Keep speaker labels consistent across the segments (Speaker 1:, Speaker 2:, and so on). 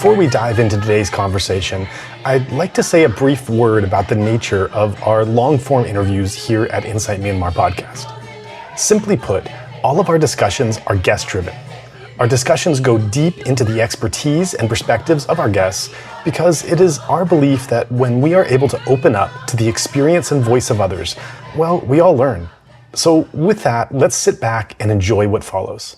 Speaker 1: Before we dive into today's conversation, I'd like to say a brief word about the nature of our long-form interviews here at Insight Myanmar podcast. Simply put, all of our discussions are guest-driven. Our discussions go deep into the expertise and perspectives of our guests because it is our belief that when we are able to open up to the experience and voice of others, well, we all learn. So with that, let's sit back and enjoy what follows.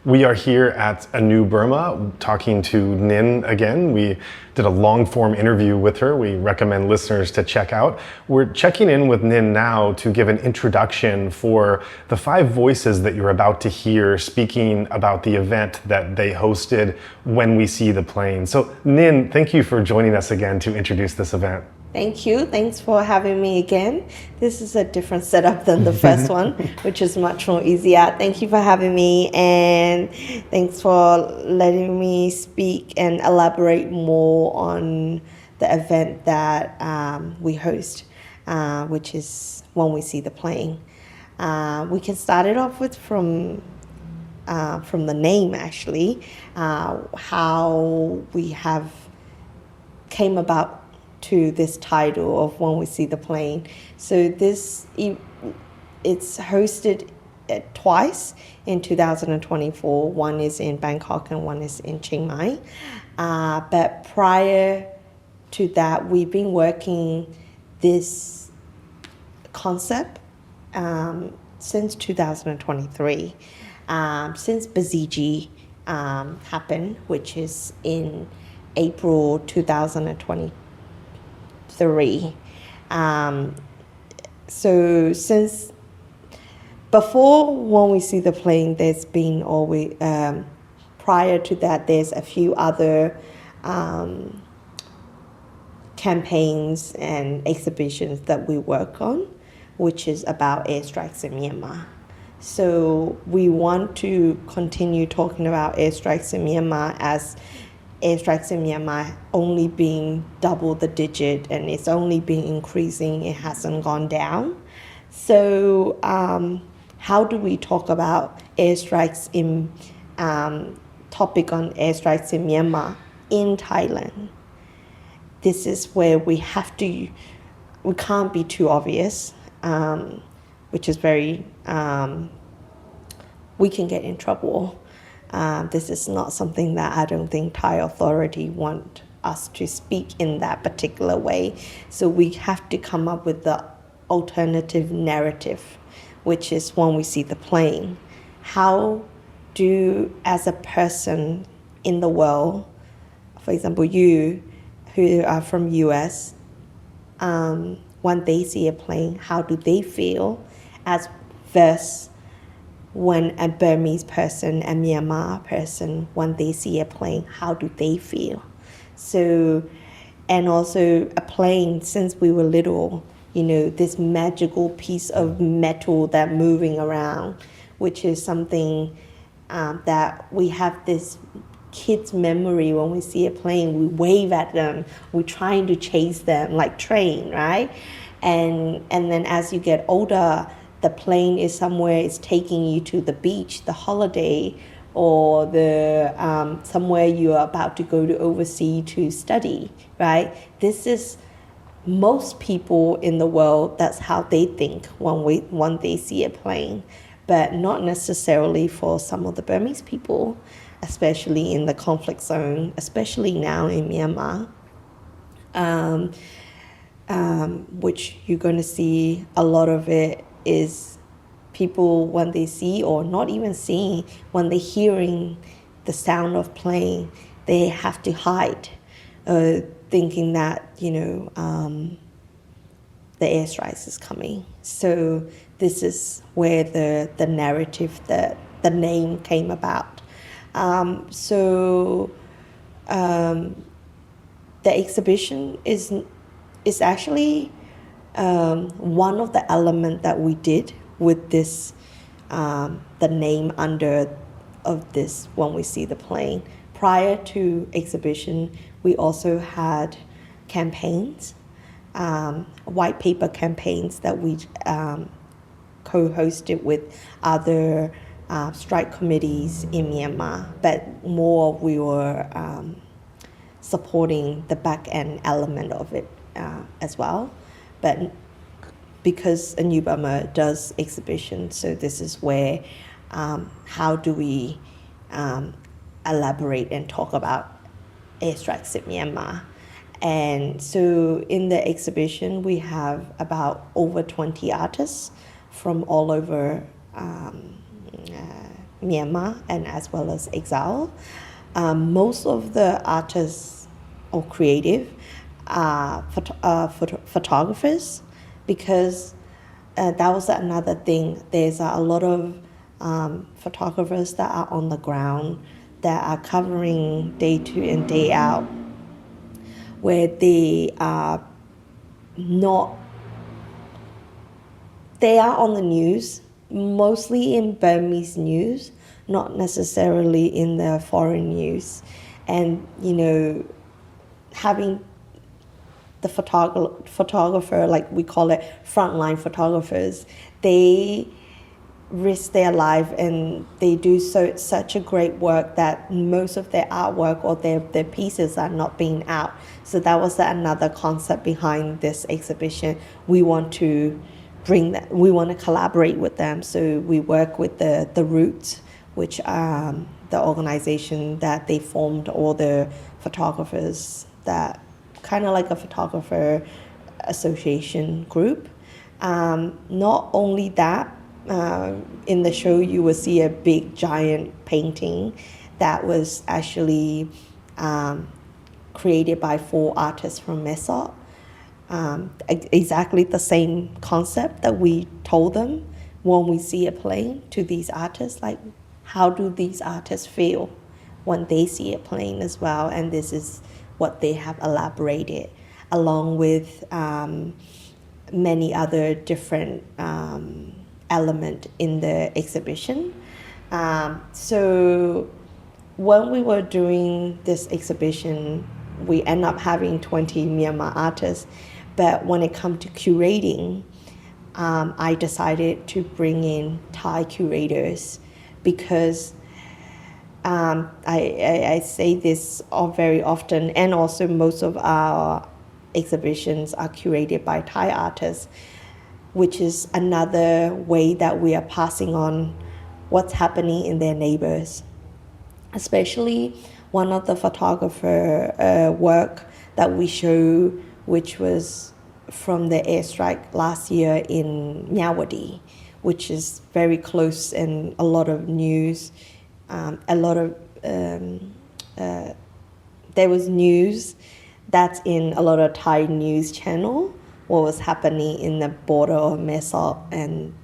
Speaker 1: We are here at A New Burma talking to Hnin again. We did a long-form interview with her. We recommend listeners to check out. We're checking in with Hnin now to give an introduction for the 5 voices that you're about to hear speaking about the event that they hosted, When We See the Plane. So Hnin, thank you for joining us again to introduce this event.
Speaker 2: Thank you. Thanks for having me again. This is a different setup than the first one, which is much more easier. Thank you for having me, and thanks for letting me speak and elaborate more on the event that we host, which is When We See the Plane. We can start it off with from the name, actually, how we have came about to this title of When We See the Plane. So it's hosted twice in 2024. One is in Bangkok and one is in Chiang Mai. But prior to that, we've been working this concept since 2023, since Baziji happened, which is in April 2023. So since before When We See the Plane, there's been always prior to that, there's a few other campaigns and exhibitions that we work on, which is about airstrikes in Myanmar. So we want to continue talking about airstrikes in Myanmar as airstrikes in Myanmar only being double the digit, and it's only been increasing, it hasn't gone down. So how do we talk about airstrikes in topic on airstrikes in Myanmar in Thailand? This is where we can't be too obvious, which is very, we can get in trouble. This is not something that I don't think Thai authority want us to speak in that particular way. So we have to come up with the alternative narrative, which is When We See the Plane. How do, as a person in the world, for example, you who are from US, when they see a plane, how do they feel as versus when a Burmese person, a Myanmar person, when they see a plane, how do they feel? So, and also a plane, since we were little, this magical piece of metal that moving around, which is something that we have this kids' memory. When we see a plane, we wave at them, we're trying to chase them like train, right? And then as you get older, the plane is somewhere, it's taking you to the beach, the holiday, or the somewhere you are about to go to overseas to study, right? This is most people in the world, that's how they think when they see a plane, but not necessarily for some of the Burmese people, especially in the conflict zone, especially now in Myanmar. which you're going to see a lot of it is people when they see, or not even seeing, when they're hearing the sound of plane, they have to hide, thinking that, the airstrikes is coming. So this is where the narrative, the name came about. The exhibition is actually one of the elements that we did with this, the name under of this when we see the plane. Prior to exhibition, we also had campaigns, white paper campaigns that we co-hosted with other strike committees in Myanmar, but more we were supporting the back end element of it as well. But because A New Burma does exhibition, so this is where how do we elaborate and talk about airstrikes in Myanmar. And so in the exhibition, we have about over 20 artists from all over Myanmar and as well as exile. Most of the artists or creative are photographers, because that was another thing. There's a lot of photographers that are on the ground that are covering day to and day out, where they are on the news, mostly in Burmese news, not necessarily in the foreign news. And, having the photographer, like we call it frontline photographers, they risk their life and they do such a great work that most of their artwork or their pieces are not being out. So that was another concept behind this exhibition. We want to bring that, we want to collaborate with them. So we work with the Roots, which the organization that they formed all the photographers, that kind of like a photographer association group. Not only that, in the show you will see a big giant painting that was actually created by 4 artists from Mesot. Exactly the same concept that we told them when we see a plane to these artists, like how do these artists feel when they see a plane as well. And this is what they have elaborated, along with many other different element in the exhibition. So when we were doing this exhibition, we end up having 20 Myanmar artists, but when it comes to curating, I decided to bring in Thai curators, because I say this very often, and also most of our exhibitions are curated by Thai artists, which is another way that we are passing on what's happening in their neighbors. Especially one of the photographer work that we show, which was from the airstrike last year in Myawaddy, which is very close and a lot of news, there was news that's in a lot of Thai news channel, what was happening in the border of Mesot, and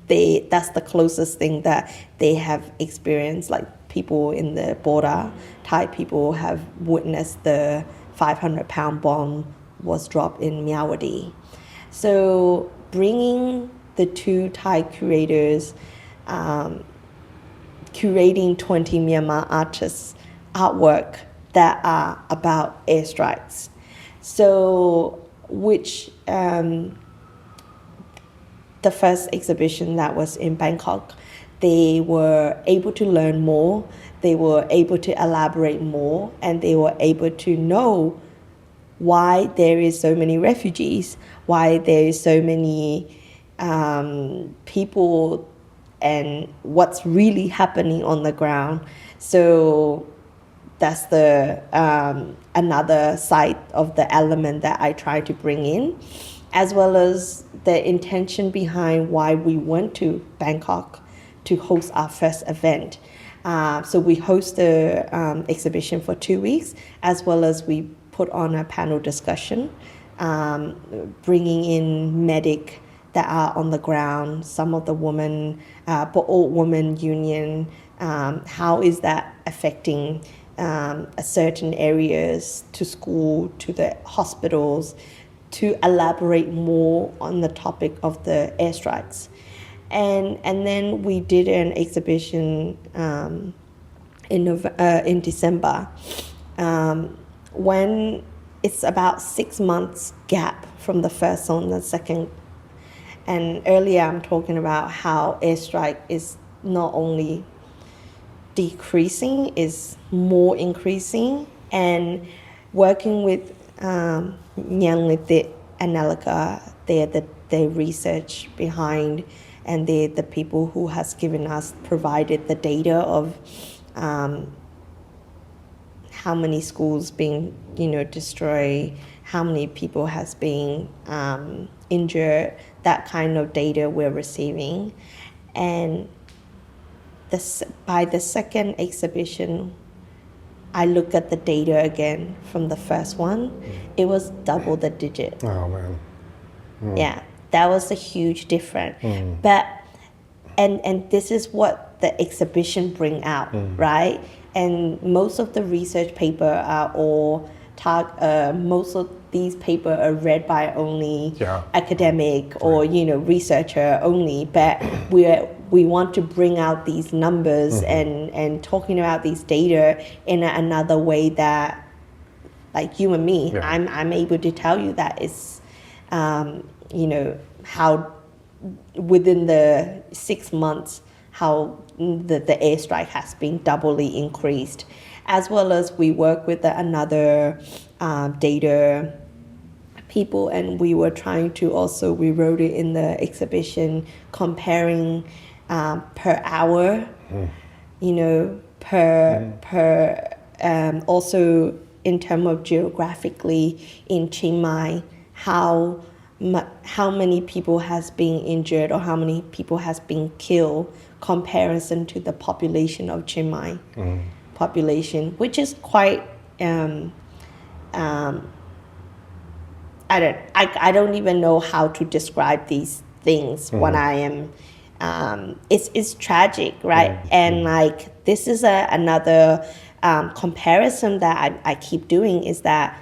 Speaker 2: that's the closest thing that they have experienced, like people in the border, Thai people have witnessed the 500-pound bomb was dropped in Myawaddy. So bringing the 2 Thai curators, curating 20 Myanmar artists' artwork that are about airstrikes. So which the first exhibition that was in Bangkok, they were able to learn more, they were able to elaborate more, and they were able to know why there is so many refugees, why there is so many people, and what's really happening on the ground. So that's the another side of the element that I try to bring in, as well as the intention behind why we went to Bangkok to host our first event. So we host the exhibition for 2 weeks, as well as we put on a panel discussion, bringing in medic that are on the ground, some of the women, old women union, how is that affecting certain areas, to school, to the hospitals, to elaborate more on the topic of the airstrikes. And then we did an exhibition in December, when it's about 6 months gap from the first and the second. And earlier I'm talking about how airstrike is not only decreasing, is more increasing, and working with Nyanglite and Nalika, they're the research behind, and they're the people who has provided the data of how many schools being destroyed, how many people has been injured, that kind of data we're receiving. And by the second exhibition, I look at the data again from the first one. It was double the digit.
Speaker 1: Oh man.
Speaker 2: Yeah, that was a huge difference. But and this is what the exhibition bring out, right? And most of the research paper are all most of these papers are read by only academic or researcher only. But we want to bring out these numbers and talking about these data in another way that, like you and me, I'm able to tell you that it's how within the 6 months how the airstrike has been doubly increased, as well as we work with another data people, and we were trying to also, we wrote it in the exhibition, comparing per hour, also in terms of geographically in Chiang Mai, how many people has been injured or how many people has been killed comparison to the population of Chiang Mai population, which is quite I don't even know how to describe these things when I am it's tragic, right? And like this is another comparison that I keep doing, is that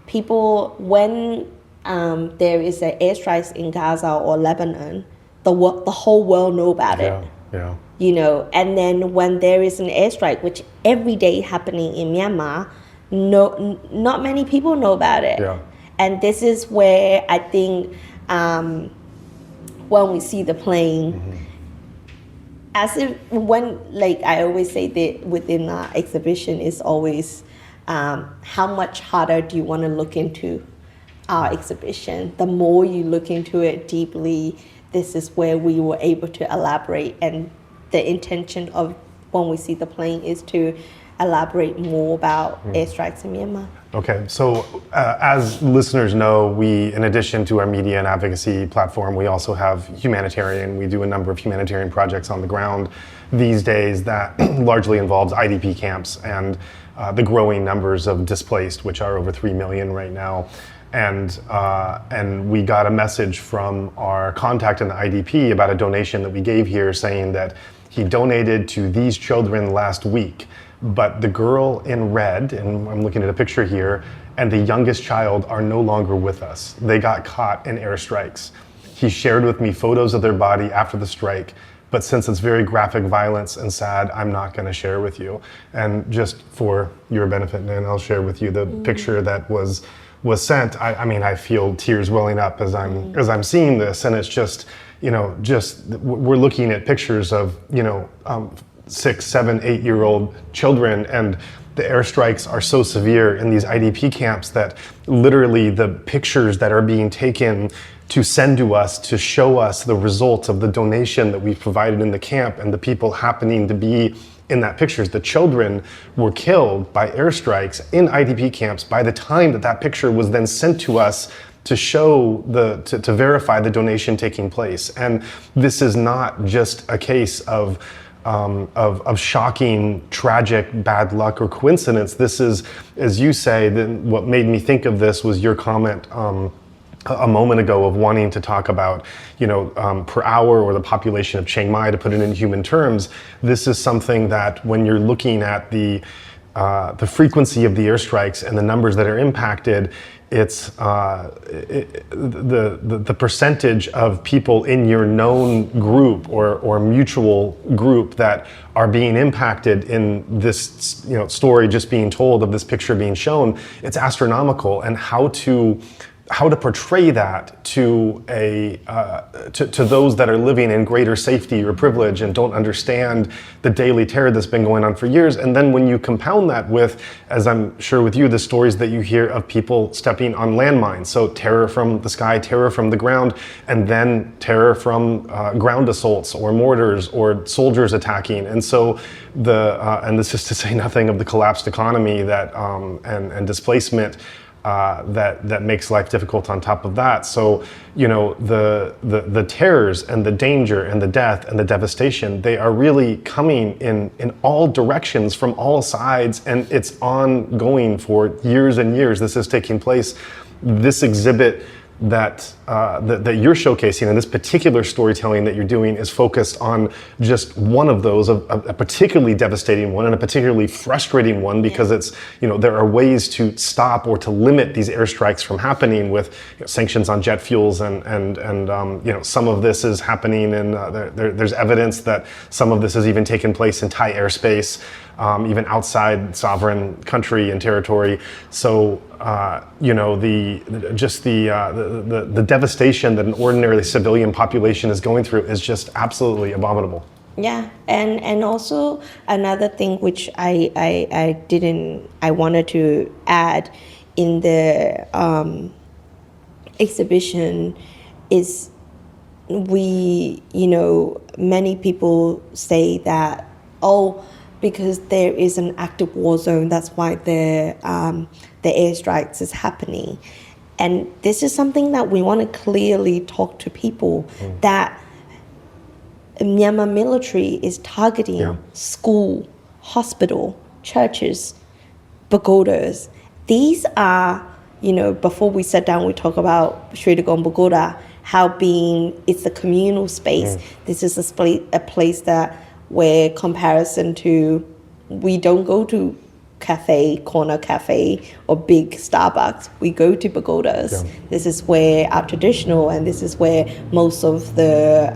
Speaker 2: people, when there is an airstrikes in Gaza or Lebanon, the whole world know about it. And then when there is an airstrike, which every day happening in Myanmar, not many people know about it. And this is where I think when we see the plane, as if like I always say that within our exhibition is always how much harder do you want to look into our exhibition? The more you look into it deeply, this is where we were able to elaborate, and the intention of when we see the plane is to elaborate more about airstrikes in Myanmar.
Speaker 1: Okay, so as listeners know, we, in addition to our media and advocacy platform, we also have humanitarian. We do a number of humanitarian projects on the ground these days that largely involves IDP camps and the growing numbers of displaced, which are over 3 million right now. And we got a message from our contact in the IDP about a donation that we gave here, saying that he donated to these children last week, but the girl in red, and I'm looking at a picture here, and the youngest child are no longer with us. They got caught in airstrikes. He shared with me photos of their body after the strike, but since it's very graphic violence and sad, I'm not going to share with you. And just for your benefit, and I'll share with you the picture that was sent. I mean, I feel tears welling up as I'm seeing this, and it's just, we're looking at pictures of 6, 7, 8-year-old children, and the airstrikes are so severe in these IDP camps that literally the pictures that are being taken to send to us to show us the results of the donation that we've provided in the camp, and the people happening to be in that picture. The children were killed by airstrikes in IDP camps by the time that that picture was then sent to us to show to verify the donation taking place. And this is not just a case of shocking, tragic, bad luck or coincidence. This is, as you say, what made me think of this was your comment a moment ago of wanting to talk about, per hour or the population of Chiang Mai, to put it in human terms. This is something that when you're looking at the frequency of the airstrikes and the numbers that are impacted, it's the percentage of people in your known group or mutual group that are being impacted in this story just being told, of this picture being shown. It's astronomical. And how to portray that to those that are living in greater safety or privilege and don't understand the daily terror that's been going on for years. And then when you compound that with, as I'm sure with you, the stories that you hear of people stepping on landmines, so terror from the sky, terror from the ground, and then terror from ground assaults or mortars or soldiers attacking. And so and this is to say nothing of the collapsed economy that and displacement that makes life difficult on top of that. So, the terrors and the danger and the death and the devastation, they are really coming in all directions from all sides, and it's ongoing for years and years. This is taking place. This exhibit that you're showcasing, and this particular storytelling that you're doing, is focused on just one of those, a particularly devastating one and a particularly frustrating one, because it's, there are ways to stop or to limit these airstrikes from happening with sanctions on jet fuels, and some of this is happening, and there's evidence that some of this has even taken place in Thai airspace, even outside sovereign country and territory. So the devastation that an ordinarily civilian population is going through is just absolutely abominable.
Speaker 2: Yeah, and also another thing which I wanted to add in the exhibition is many people say that, because there is an active war zone, that's why the airstrikes is happening. And this is something that we want to clearly talk to people, that Myanmar military is targeting school, hospital, churches, pagodas. These are, before we sat down, we talk about Sri Dagong Pagoda, it's a communal space. This is a place that, where comparison to, we don't go to corner cafe or big Starbucks, we go to pagodas. This is where our traditional, and this is where most of the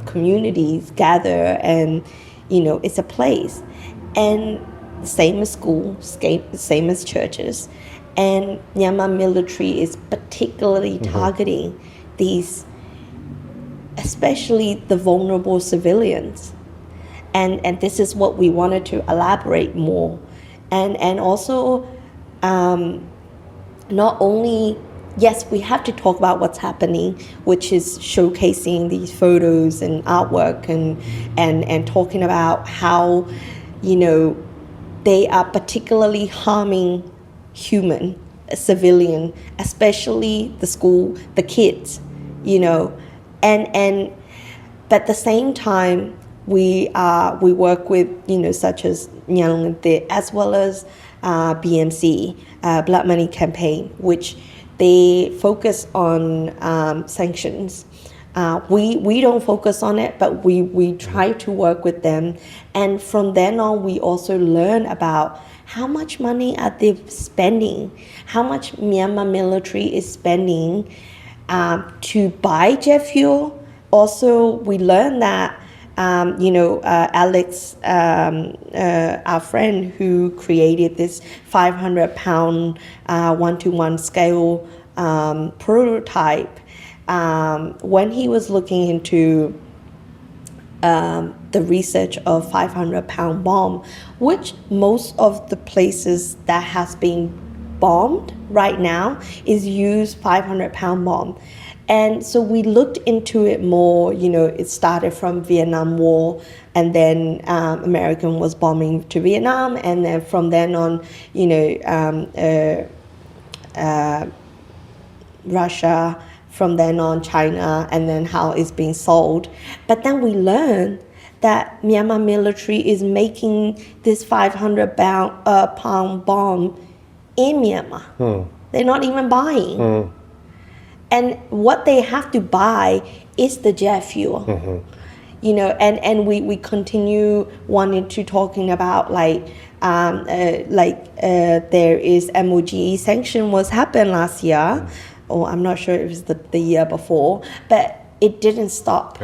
Speaker 2: communities gather, and it's a place. And same as school, same as churches. And Myanmar military is particularly targeting these, especially the vulnerable civilians. And this is what we wanted to elaborate more. And also, not only, yes, we have to talk about what's happening, which is showcasing these photos and artwork, and talking about how, they are particularly harming a civilian, especially the school, the kids, but at the same time, we work with, such as Nyang, as well as BMC, Blood Money Campaign, which they focus on sanctions. We don't focus on it, but we try to work with them. And from then on, we also learn about how much money are they spending, how much Myanmar military is spending to buy jet fuel. Also, we learn that Alex, our friend who created this 500-pound 1-to-1 scale prototype, when he was looking into the research of 500-pound bomb, which most of the places that has been bombed right now is use 500-pound bomb. And so we looked into it more. It started from Vietnam War, and then American was bombing to Vietnam, and then from then on, Russia, from then on China, and then how it's being sold. But then we learned that Myanmar military is making this 500-pound bomb in Myanmar. They're not even buying. And what they have to buy is the jet fuel. And we continue wanting to talking about there is MOGE sanction was happened last year, or I'm not sure if it was the year before, but it didn't stop.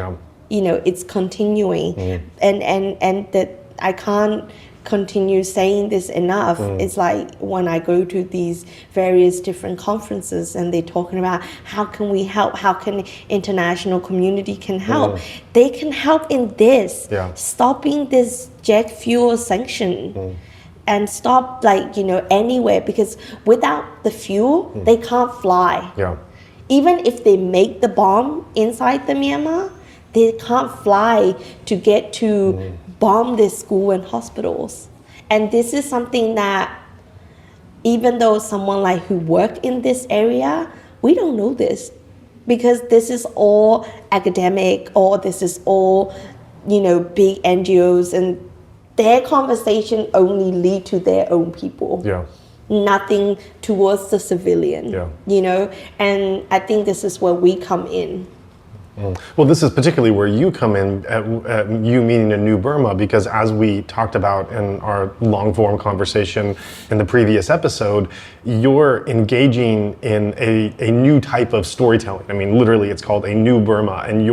Speaker 2: It's continuing, and that I can't continue saying this enough. It's like when I go to these various different conferences and they're talking about how can we help, how can international community can help. They can help in this, stopping this jet fuel sanction. And stop anywhere, because without the fuel, they can't fly. Even if they make the bomb inside the Myanmar, they can't fly to get to bomb this school and hospitals. And this is something that, even though someone who work in this area, we don't know this, because this is all academic, or this is all big NGOs, and their conversation only lead to their own people. Nothing towards the civilian. And I think this is where we come in.
Speaker 1: Well, this is particularly where you come in, you meaning A New Burma, because as we talked about in our long-form conversation in the previous episode, you're engaging in a new type of storytelling. I mean, literally, it's called A New Burma, and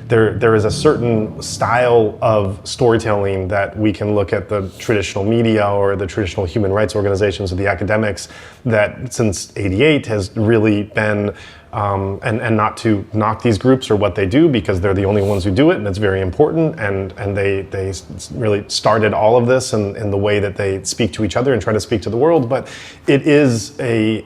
Speaker 1: there is a certain style of storytelling that we can look at the traditional media or the traditional human rights organizations or the academics that since '88 has really been and not to knock these groups or what they do, because they're the only ones who do it, and it's very important, and they really started all of this in the way that they speak to each other and try to speak to the world. But it is a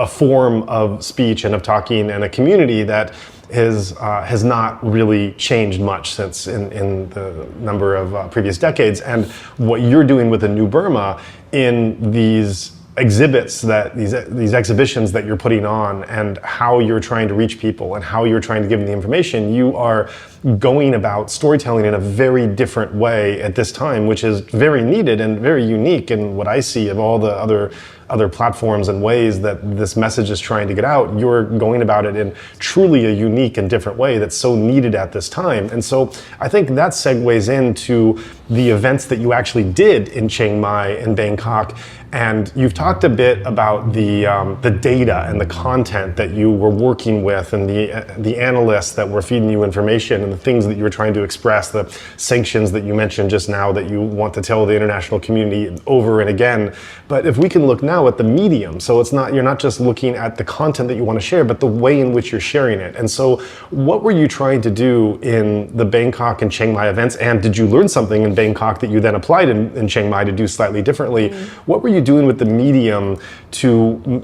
Speaker 1: form of speech and of talking, and a community that has not really changed much since in the number of previous decades. And what you're doing with A New Burma in these exhibits, that these exhibitions that you're putting on, and how you're trying to reach people and how you're trying to give them the information, you are going about storytelling in a very different way at this time, which is very needed and very unique in what I see of all the other platforms and ways that this message is trying to get out. You're going about it in truly a unique and different way that's so needed at this time. And so I think that segues into the events that you actually did in Chiang Mai and Bangkok. And you've talked a bit about the data and the content that you were working with, and the analysts that were feeding you information, and the things that you were trying to express, the sanctions that you mentioned just now that you want to tell the international community over and again. But if we can look now at the medium, so you're not just looking at the content that you want to share, but the way in which you're sharing it. And so what were you trying to do in the Bangkok and Chiang Mai events? And did you learn something in Bangkok that you then applied in Chiang Mai to do slightly differently? What were you doing with the medium to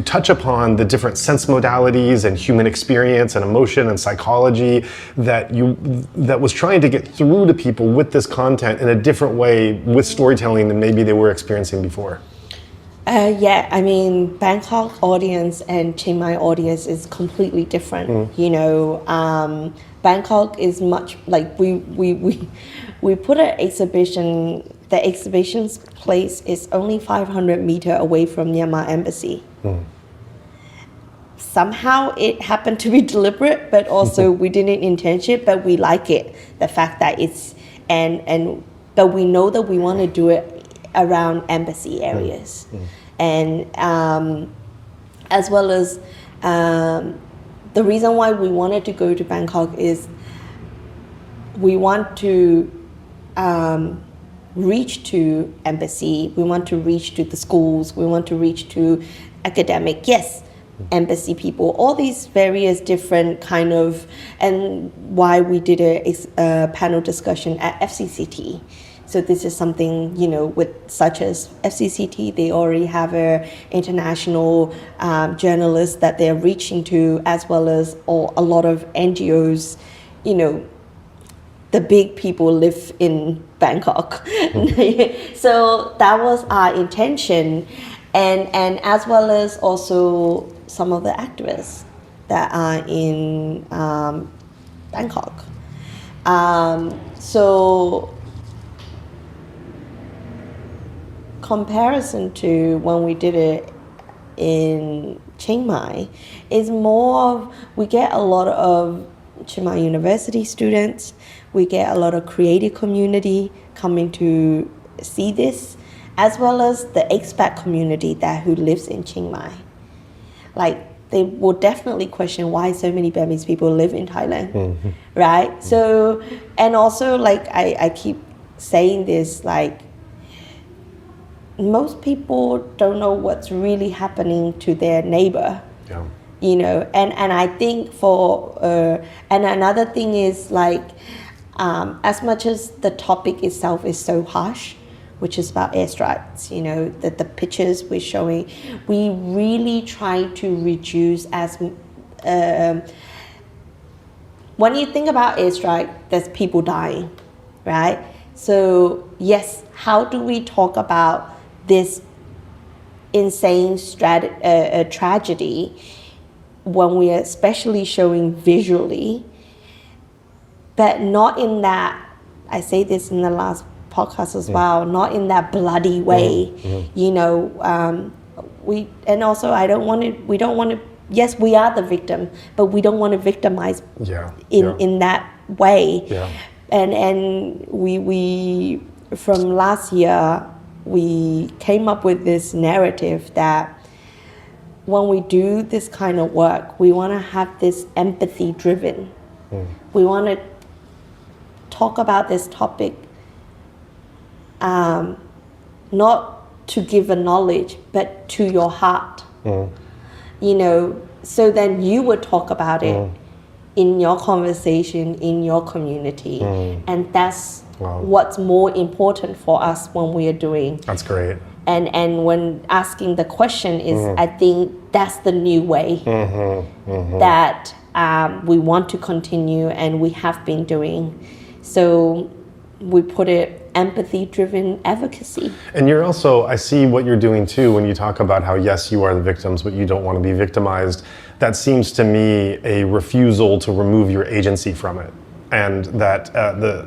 Speaker 1: touch upon the different sense modalities and human experience and emotion and psychology that was trying to get through to people with this content in a different way with storytelling than maybe they were experiencing before?
Speaker 2: I mean, Bangkok audience and Chiang Mai audience is completely different. Bangkok is much like we put an exhibition. The exhibition's place is only 500 meters away from Myanmar embassy. Somehow it happened to be deliberate, but also we didn't intend it, but we like it. The fact that it's, but we know that we want to do it around embassy areas. And as well as the reason why we wanted to go to Bangkok is we want to reach to embassy, we want to reach to the schools, we want to reach to academic, embassy people, all these various different kind of, and why we did a panel discussion at FCCT. So this is something, with such as FCCT, they already have a international journalists that they're reaching to, as well as a lot of NGOs. The big people live in Bangkok. So that was our intention, and as well as also some of the activists that are in Bangkok. So comparison to when we did it in Chiang Mai is more of, we get a lot of Chiang Mai University students, we get a lot of creative community coming to see this, as well as the expat community who lives in Chiang Mai. They will definitely question why so many Burmese people live in Thailand, right? So, and also I keep saying this, most people don't know what's really happening to their neighbor. Yeah. And I think and another thing is as much as the topic itself is so harsh, which is about airstrikes, the pictures we're showing, we really try to reduce when you think about airstrike, there's people dying, right? So yes, how do we talk about this insane tragedy when we are especially showing visually, but not in that, I say this in the last podcast as well, not in that bloody way, we don't want to, yes, we are the victim, but we don't want to victimize in that way. And we from last year, we came up with this narrative that when we do this kind of work, we want to have this empathy driven. We want to talk about this topic not to give a knowledge, but to your heart. So then you would talk about it in your conversation, in your community. And that's what's more important for us when we are doing.
Speaker 1: That's great.
Speaker 2: And when asking the question is, I think that's the new way that we want to continue and we have been doing. So we put it empathy-driven advocacy.
Speaker 1: And you're also, I see what you're doing too when you talk about how, yes, you are the victims, but you don't want to be victimized. That seems to me a refusal to remove your agency from it. And that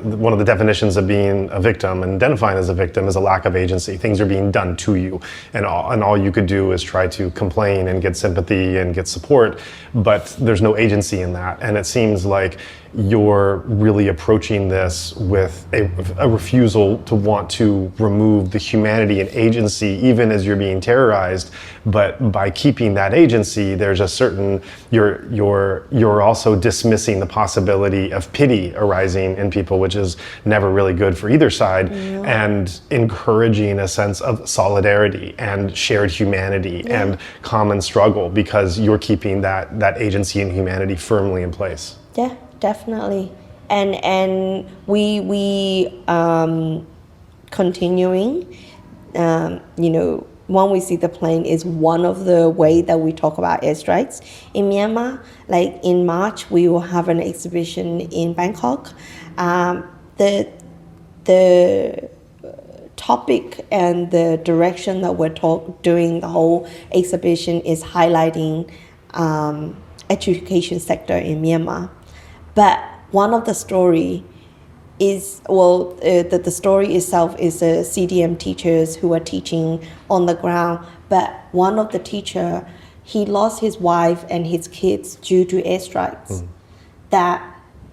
Speaker 1: one of the definitions of being a victim and identifying as a victim is a lack of agency. Things are being done to you, and all you could do is try to complain and get sympathy and get support, but there's no agency in that. And it seems like you're really approaching this with a refusal to want to remove the humanity and agency, even as you're being terrorized. But by keeping that agency, there's a certain, you're also dismissing the possibility of pity arising in people, which is never really good for either side, and encouraging a sense of solidarity and shared humanity and common struggle, because you're keeping that agency and humanity firmly in place.
Speaker 2: Yeah, definitely. And we continuing, when we see the plane is one of the way that we talk about airstrikes in Myanmar. Like in March, we will have an exhibition in Bangkok. The topic and the direction that we're doing the whole exhibition is highlighting education sector in Myanmar. But one of the story is, the story itself is the CDM teachers who are teaching on the ground. But one of the teacher, he lost his wife and his kids due to airstrikes. That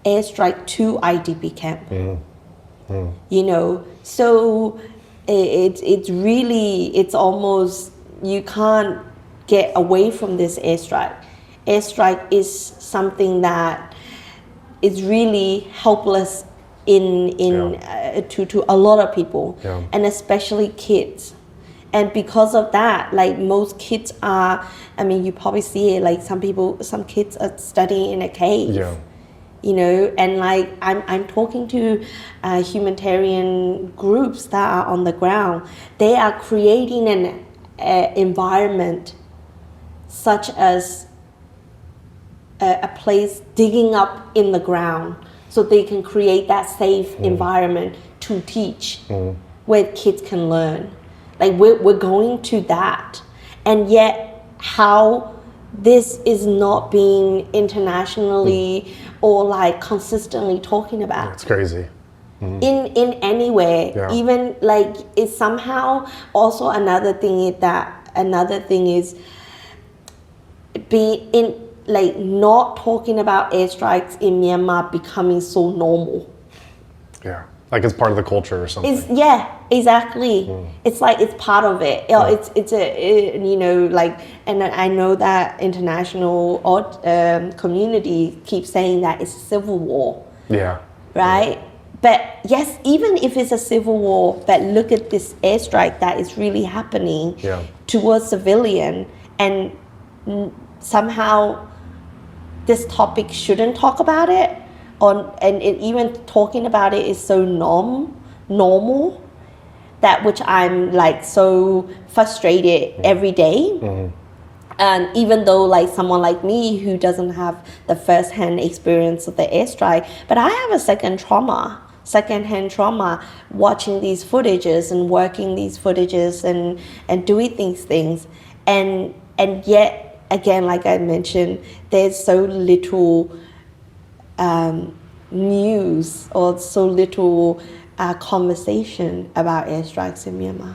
Speaker 2: airstrike to IDP camp. So it's really, it's almost, you can't get away from this airstrike. Airstrike is something that is really helpless to a lot of people, and especially kids. And because of that, like most kids are, you probably see it, like some kids are studying in a cave. and like I'm talking to humanitarian groups that are on the ground. They are creating an environment such as a place digging up in the ground so they can create that safe environment to teach where kids can learn. Like we're going to that, and yet how this is not being internationally or like consistently talking about.
Speaker 1: It's crazy.
Speaker 2: In any way, even like it's somehow also another thing is being in like not talking about airstrikes in Myanmar becoming so normal.
Speaker 1: Yeah, like it's part of the culture or something.
Speaker 2: Exactly. It's like it's part of it. It's like, and I know that international community keeps saying that it's a civil war.
Speaker 1: Yeah.
Speaker 2: Right. But yes, even if it's a civil war, but look at this airstrike that is really happening towards civilian, and somehow this topic shouldn't talk about it, and even talking about it is so normal, that which I'm like so frustrated every day. And even though like someone like me who doesn't have the first-hand experience of the airstrike, but I have a second-hand trauma watching these footages and working these footages and doing these things, and yet again, like I mentioned, there's so little news or so little conversation about airstrikes in Myanmar.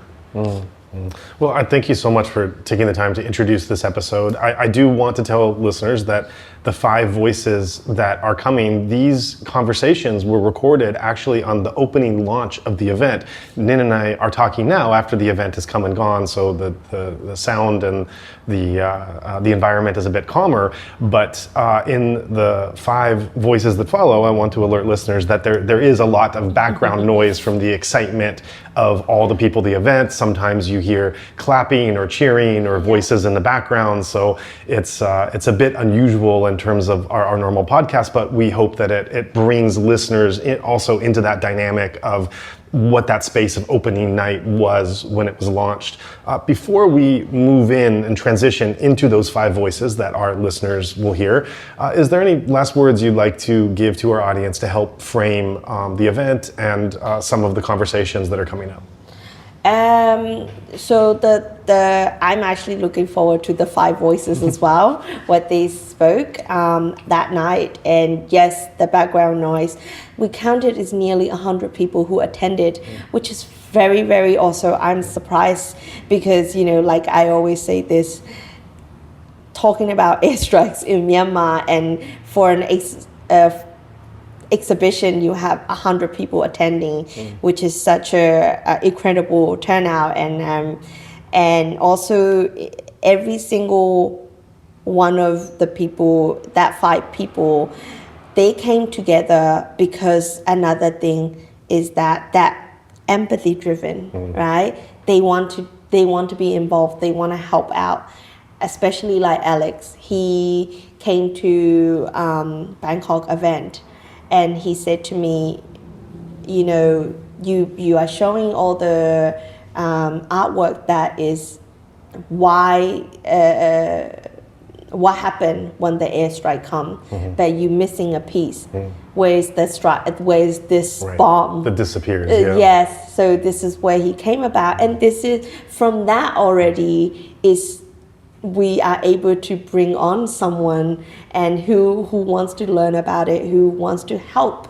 Speaker 1: Well, I thank you so much for taking the time to introduce this episode. I do want to tell listeners that the 5 voices that are coming, these conversations were recorded actually on the opening launch of the event. Hnin and I are talking now after the event has come and gone, so the sound and the environment is a bit calmer. But in the 5 voices that follow, I want to alert listeners that there is a lot of background noise from the excitement of all the people at the event. Sometimes you hear clapping or cheering or voices in the background, so it's a bit unusual in terms of our normal podcast, but we hope that it brings listeners also into that dynamic of what that space of opening night was when it was launched. Before we move in and transition into those 5 voices that our listeners will hear, is there any last words you'd like to give to our audience to help frame the event and some of the conversations that are coming up?
Speaker 2: So I'm actually looking forward to the 5 voices as well, what they spoke that night. And yes, the background noise, we counted is nearly 100 people who attended, which is very, very also, I'm surprised because, like I always say this, talking about airstrikes in Myanmar, and for an exhibition you have 100 people attending, which is such a incredible turnout, and also every single one of the people, that 5 people, they came together because another thing is that empathy driven, right? They want to be involved, they want to help out, especially like Alex. He came to Bangkok event, and he said to me, you are showing all the artwork that is why what happened when the airstrike come, but you missing a piece. Where's the strike? Where's this bomb
Speaker 1: that disappears?
Speaker 2: Yes, so this is where he came about, and this is from that already is we are able to bring on someone and who wants to learn about it, who wants to help,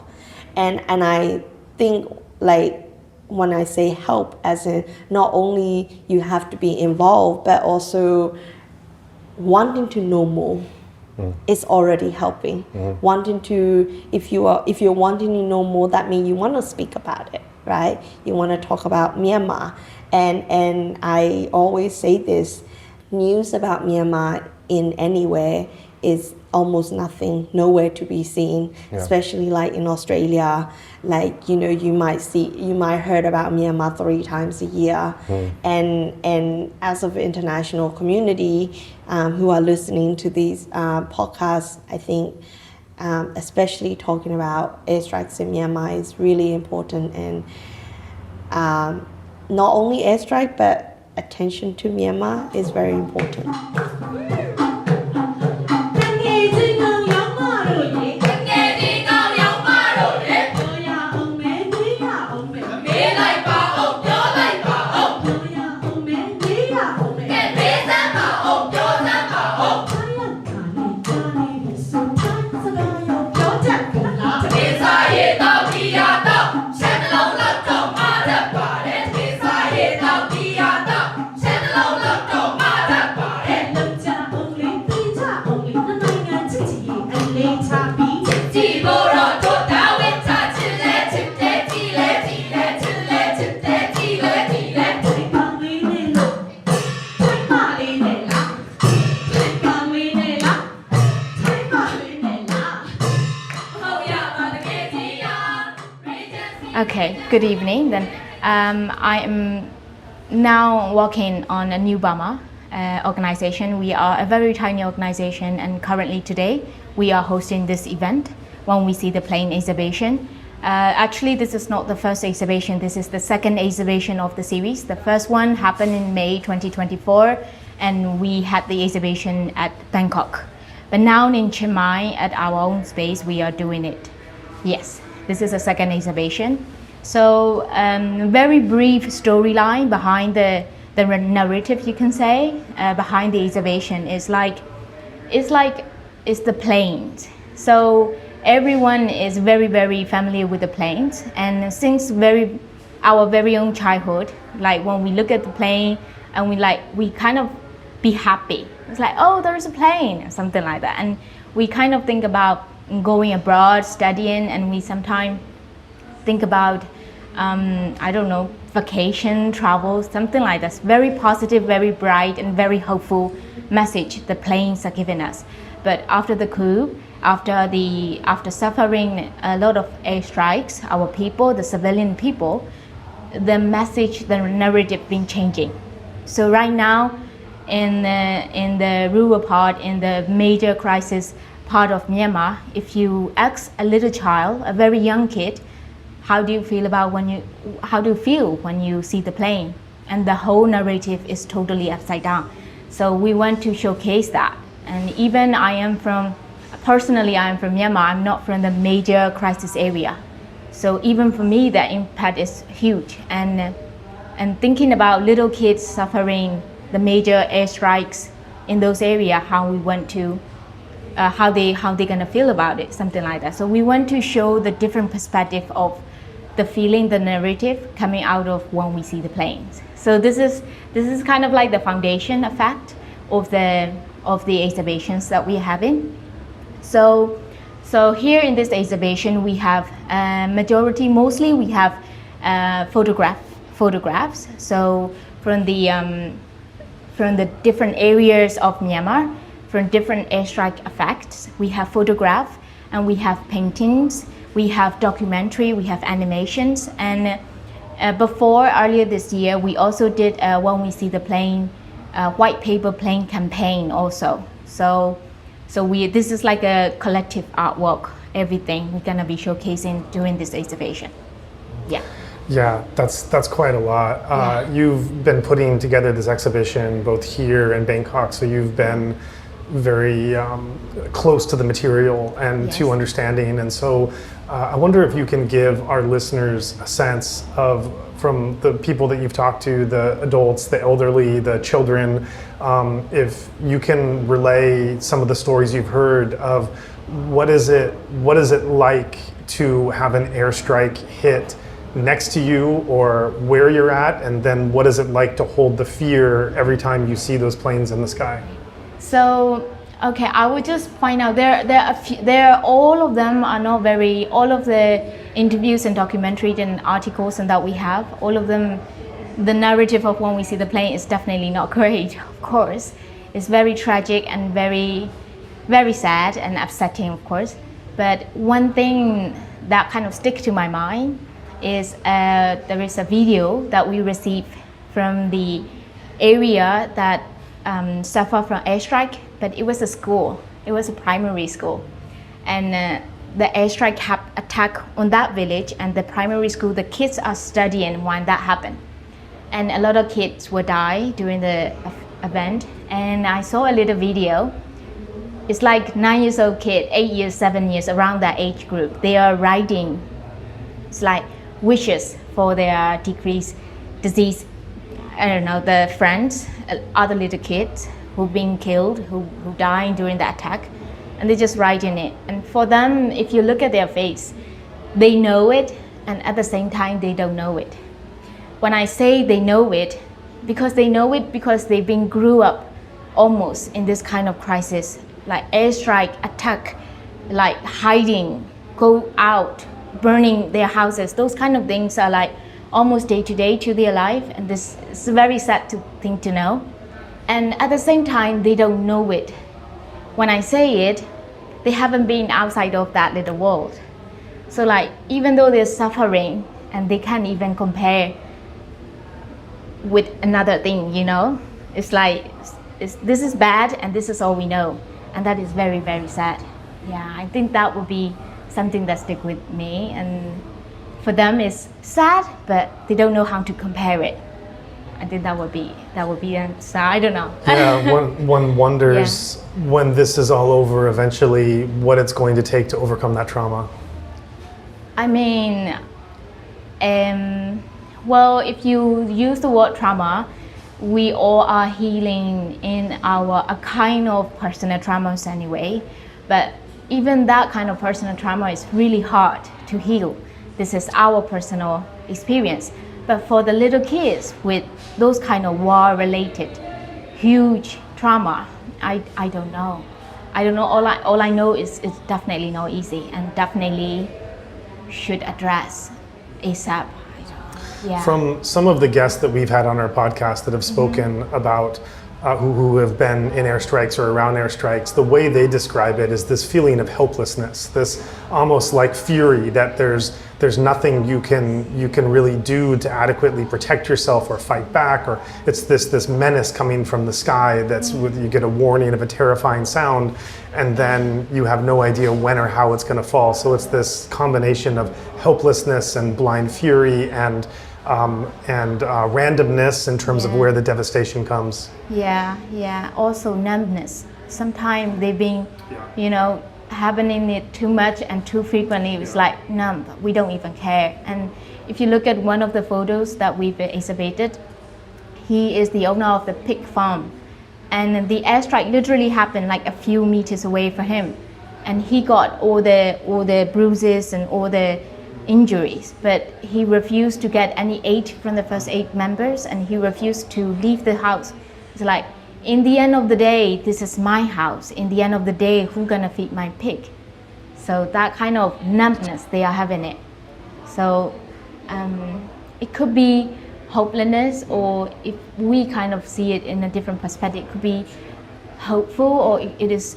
Speaker 2: and I think like when I say help, as in not only you have to be involved, but also wanting to know more is already helping. Wanting to, if you're wanting to know more, that means you want to speak about it, right? You want to talk about Myanmar, and I always say this: news about Myanmar in anywhere is almost nothing, nowhere to be seen, especially like in Australia. Like, you might heard about Myanmar 3 times a year. And as of international community who are listening to these podcasts, I think especially talking about airstrikes in Myanmar is really important, and not only airstrike but attention to Myanmar is very important.
Speaker 3: Okay, good evening. Then I am now working on A New Burma organization. We are a very tiny organization, and currently today we are hosting this event when we see the plane exhibition. Actually, this is not the first exhibition. This is the second exhibition of the series. The first one happened in May 2024, and we had the exhibition at Bangkok. But now in Chiang Mai, at our own space, we are doing it. Yes, this is a second exhibition. So very brief storyline behind the narrative, you can say, behind the exhibition is it's the planes. So everyone is very familiar with the planes, and since our very own childhood, like when we look at the plane and we kind of be happy. It's like, oh, there's a plane, or something like that, and we kind of think about going abroad, studying, and we sometimes think about I don't know, vacation, travel, something like that. Very positive, very bright, and very hopeful message the planes are giving us. But after the coup, after suffering a lot of airstrikes, our people, the civilian people, the message, the narrative been changing. So right now, in the rural part, in the major crisis part of Myanmar, if you ask a little child, a very young kid, how do you feel when you see the plane? And the whole narrative is totally upside down. So we want to showcase that. And even personally I am from Myanmar, I'm not from the major crisis area. So even for me, the impact is huge. And thinking about little kids suffering the major airstrikes in those areas, how we want to, how they're gonna feel about it, something like that. So we want to show the different perspective of the feeling, the narrative coming out of when we see the planes. So this is kind of like the foundation effect of the exhibitions that we're having. So here in this exhibition we have mostly we have photographs. So from the different areas of Myanmar, from different airstrike effects, we have photographs and we have paintings. We have documentary, we have animations, and earlier this year, we also did When We See the Plane, white paper plane campaign also. So this is like a collective artwork, everything we're gonna be showcasing during this exhibition. Yeah.
Speaker 1: Yeah, that's quite a lot.
Speaker 3: Yeah.
Speaker 1: You've been putting together this exhibition both here in Bangkok, so you've been very close to the material and
Speaker 3: Yes.
Speaker 1: to understanding. And so I wonder if you can give our listeners a sense of, from the people that you've talked to, the adults, the elderly, the children, if you can relay some of the stories you've heard of what is it like to have an airstrike hit next to you or where you're at, and then what is it like to hold the fear every time you see those planes in the sky?
Speaker 3: So, okay, I would just point out all of them are not very, all of the interviews and documentaries and articles and that we have, all of them, the narrative of When We See the Plane is definitely not great, of course. It's very tragic and very, very sad and upsetting, of course. But one thing that kind of sticks to my mind is there is a video that we received from the area that suffer from airstrike, but it was a school. It was a primary school, and the airstrike attack on that village and the primary school. The kids are studying when that happened, and a lot of kids will die during the event. And I saw a little video. It's like 9 years old kid, 8 years, 7 years, around that age group. They are writing, it's like wishes for their decreased disease. I don't know, the friends, other little kids who've been killed, who died during the attack, and they just write in it. And for them, if you look at their face, they know it, and at the same time, they don't know it. When I say they know it because they've been grew up almost in this kind of crisis, like airstrike, attack, like hiding, go out, burning their houses. Those kind of things are like almost day to day to their life, and this is a very sad thing to know. And at the same time, they don't know it. When I say it, they haven't been outside of that little world. So like, even though they're suffering, and they can't even compare with another thing, you know? It's like, this is bad, and this is all we know. And that is very, very sad. Yeah, I think that would be something that stick with me. And for them, it's sad, but they don't know how to compare it. I think that would be sad. I don't know.
Speaker 1: Yeah, one wonders when this is all over eventually, what it's going to take to overcome that trauma.
Speaker 3: I mean, well, if you use the word trauma, we all are healing in a kind of personal traumas anyway. But even that kind of personal trauma is really hard to heal. This is our personal experience. But for the little kids with those kind of war-related huge trauma, I don't know. I don't know. All I know is it's definitely not easy, and definitely should address ASAP. Yeah.
Speaker 1: From some of the guests that we've had on our podcast that have spoken about who have been in airstrikes or around airstrikes, the way they describe it is this feeling of helplessness, this almost like fury that there's nothing you can really do to adequately protect yourself or fight back, or it's this menace coming from the sky that's you get a warning of a terrifying sound, and then you have no idea when or how it's going to fall. So it's this combination of helplessness and blind fury and randomness in terms of where the devastation comes.
Speaker 3: Yeah. Also numbness. Sometimes they've been, happening it too much and too frequently. It's like numb. We don't even care. And if you look at one of the photos that we've exhibited, he is the owner of the pig farm, and the airstrike literally happened like a few meters away from him, and he got all the bruises and all the injuries, but he refused to get any aid from the first aid members, and he refused to leave the house. It's like, in the end of the day, this is my house. In the end of the day, who's gonna feed my pig? So that kind of numbness, they are having it. So it could be hopelessness, or if we kind of see it in a different perspective, it could be hopeful, or it is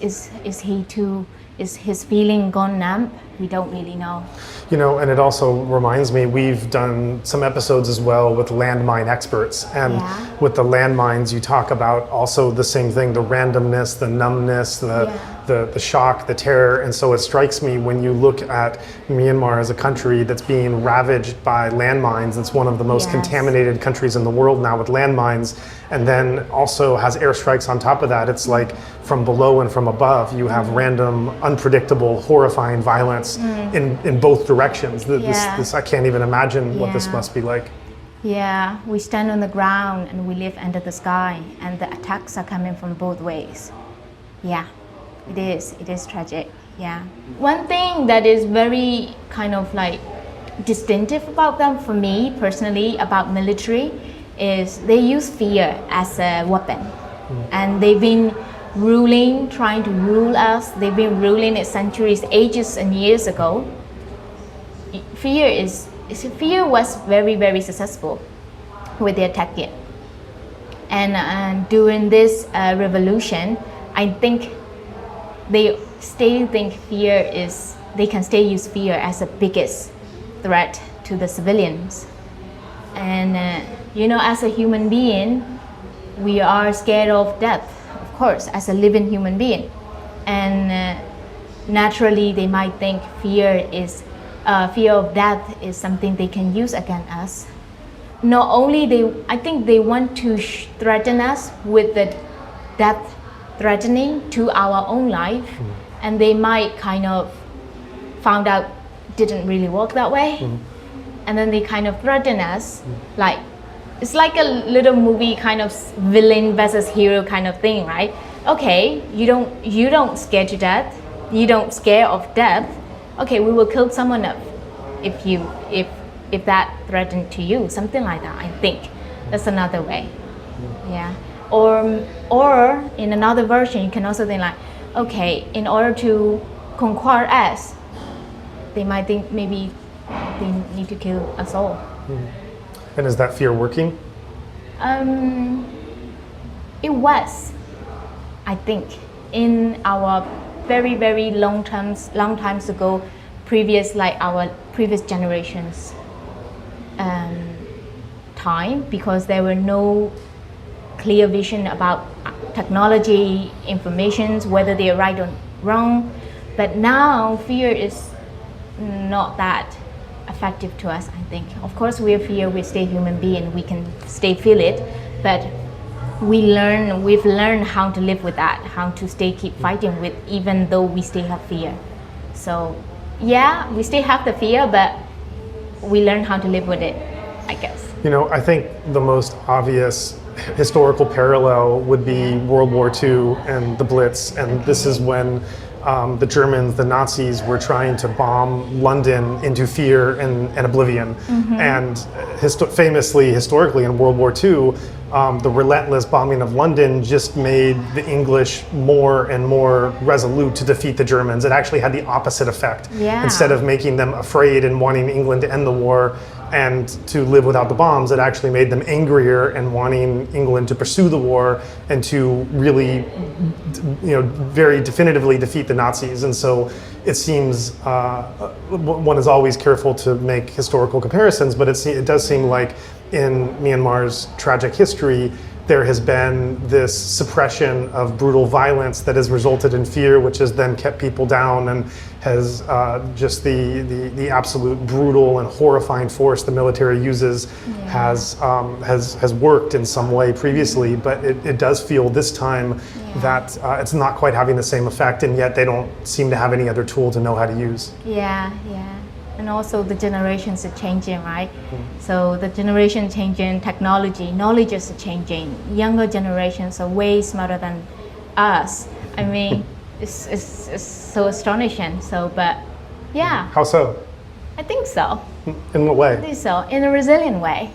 Speaker 3: his feeling gone numb? We don't really know.
Speaker 1: And it also reminds me, we've done some episodes as well with landmine experts, and with the landmines you talk about also the same thing, the randomness, the numbness, the shock, the terror. And so it strikes me, when you look at Myanmar as a country that's being ravaged by landmines, it's one of the most contaminated countries in the world now with landmines, and then also has airstrikes on top of that. It's like from below and from above, you have random, unpredictable, horrifying violence in both directions. This I can't even imagine what this must be like.
Speaker 3: Yeah, we stand on the ground and we live under the sky, and the attacks are coming from both ways. Yeah, it is tragic. Yeah. One thing that is very kind of like distinctive about them, for me personally, about military, is they use fear as a weapon. And they've been trying to rule us. They've been ruling it centuries, ages and years ago. Fear was very, very successful with their tactic. And during this revolution, I think they still think they can still use fear as the biggest threat to the civilians. And as a human being, we are scared of death, of course, as a living human being. And naturally they might think fear of death is something they can use against us. Not only I think they want to threaten us with the death threatening to our own life, and they might kind of found out didn't really work that way, and then they kind of threaten us, like it's like a little movie kind of villain versus hero kind of thing, right? Okay, you don't scare to death, you don't scare of death. Okay, we will kill someone else if that threatened to you, something like that. I think that's another way. Yeah. Or in another version, you can also think like, okay, in order to conquer us, they might think maybe they need to kill us all.
Speaker 1: And is that fear working?
Speaker 3: It was, I think, in our very, very long times ago, our previous generations time, because there were no clear vision about technology, informations, whether they are right or wrong. But now fear is not that effective to us, I think. Of course, we fear, we stay human being, we can stay feel it, but we've learned how to live with that, how to keep fighting with, even though we still have fear. So yeah, we still have the fear, but we learn how to live with it, I guess.
Speaker 1: You know, I think the most obvious historical parallel would be World War II and the Blitz, and this is when the Germans, the Nazis, were trying to bomb London into fear and oblivion. And famously, historically, in World War II, the relentless bombing of London just made the English more and more resolute to defeat the Germans. It actually had the opposite effect.
Speaker 3: Yeah.
Speaker 1: Instead of making them afraid and wanting England to end the war and to live without the bombs, it actually made them angrier and wanting England to pursue the war and to really, very definitively defeat the Nazis. And so it seems one is always careful to make historical comparisons, but it does seem like in Myanmar's tragic history, there has been this suppression of brutal violence that has resulted in fear, which has then kept people down, and has just the absolute brutal and horrifying force the military uses has worked in some way previously, but it does feel this time that it's not quite having the same effect, and yet they don't seem to have any other tool to know how to use.
Speaker 3: Yeah. And also the generations are changing, right? So the generation changing, technology, knowledge is changing. Younger generations are way smarter than us. I mean, it's so astonishing. So, but yeah.
Speaker 1: How so?
Speaker 3: I think so.
Speaker 1: In what way?
Speaker 3: I think so, in a resilient way,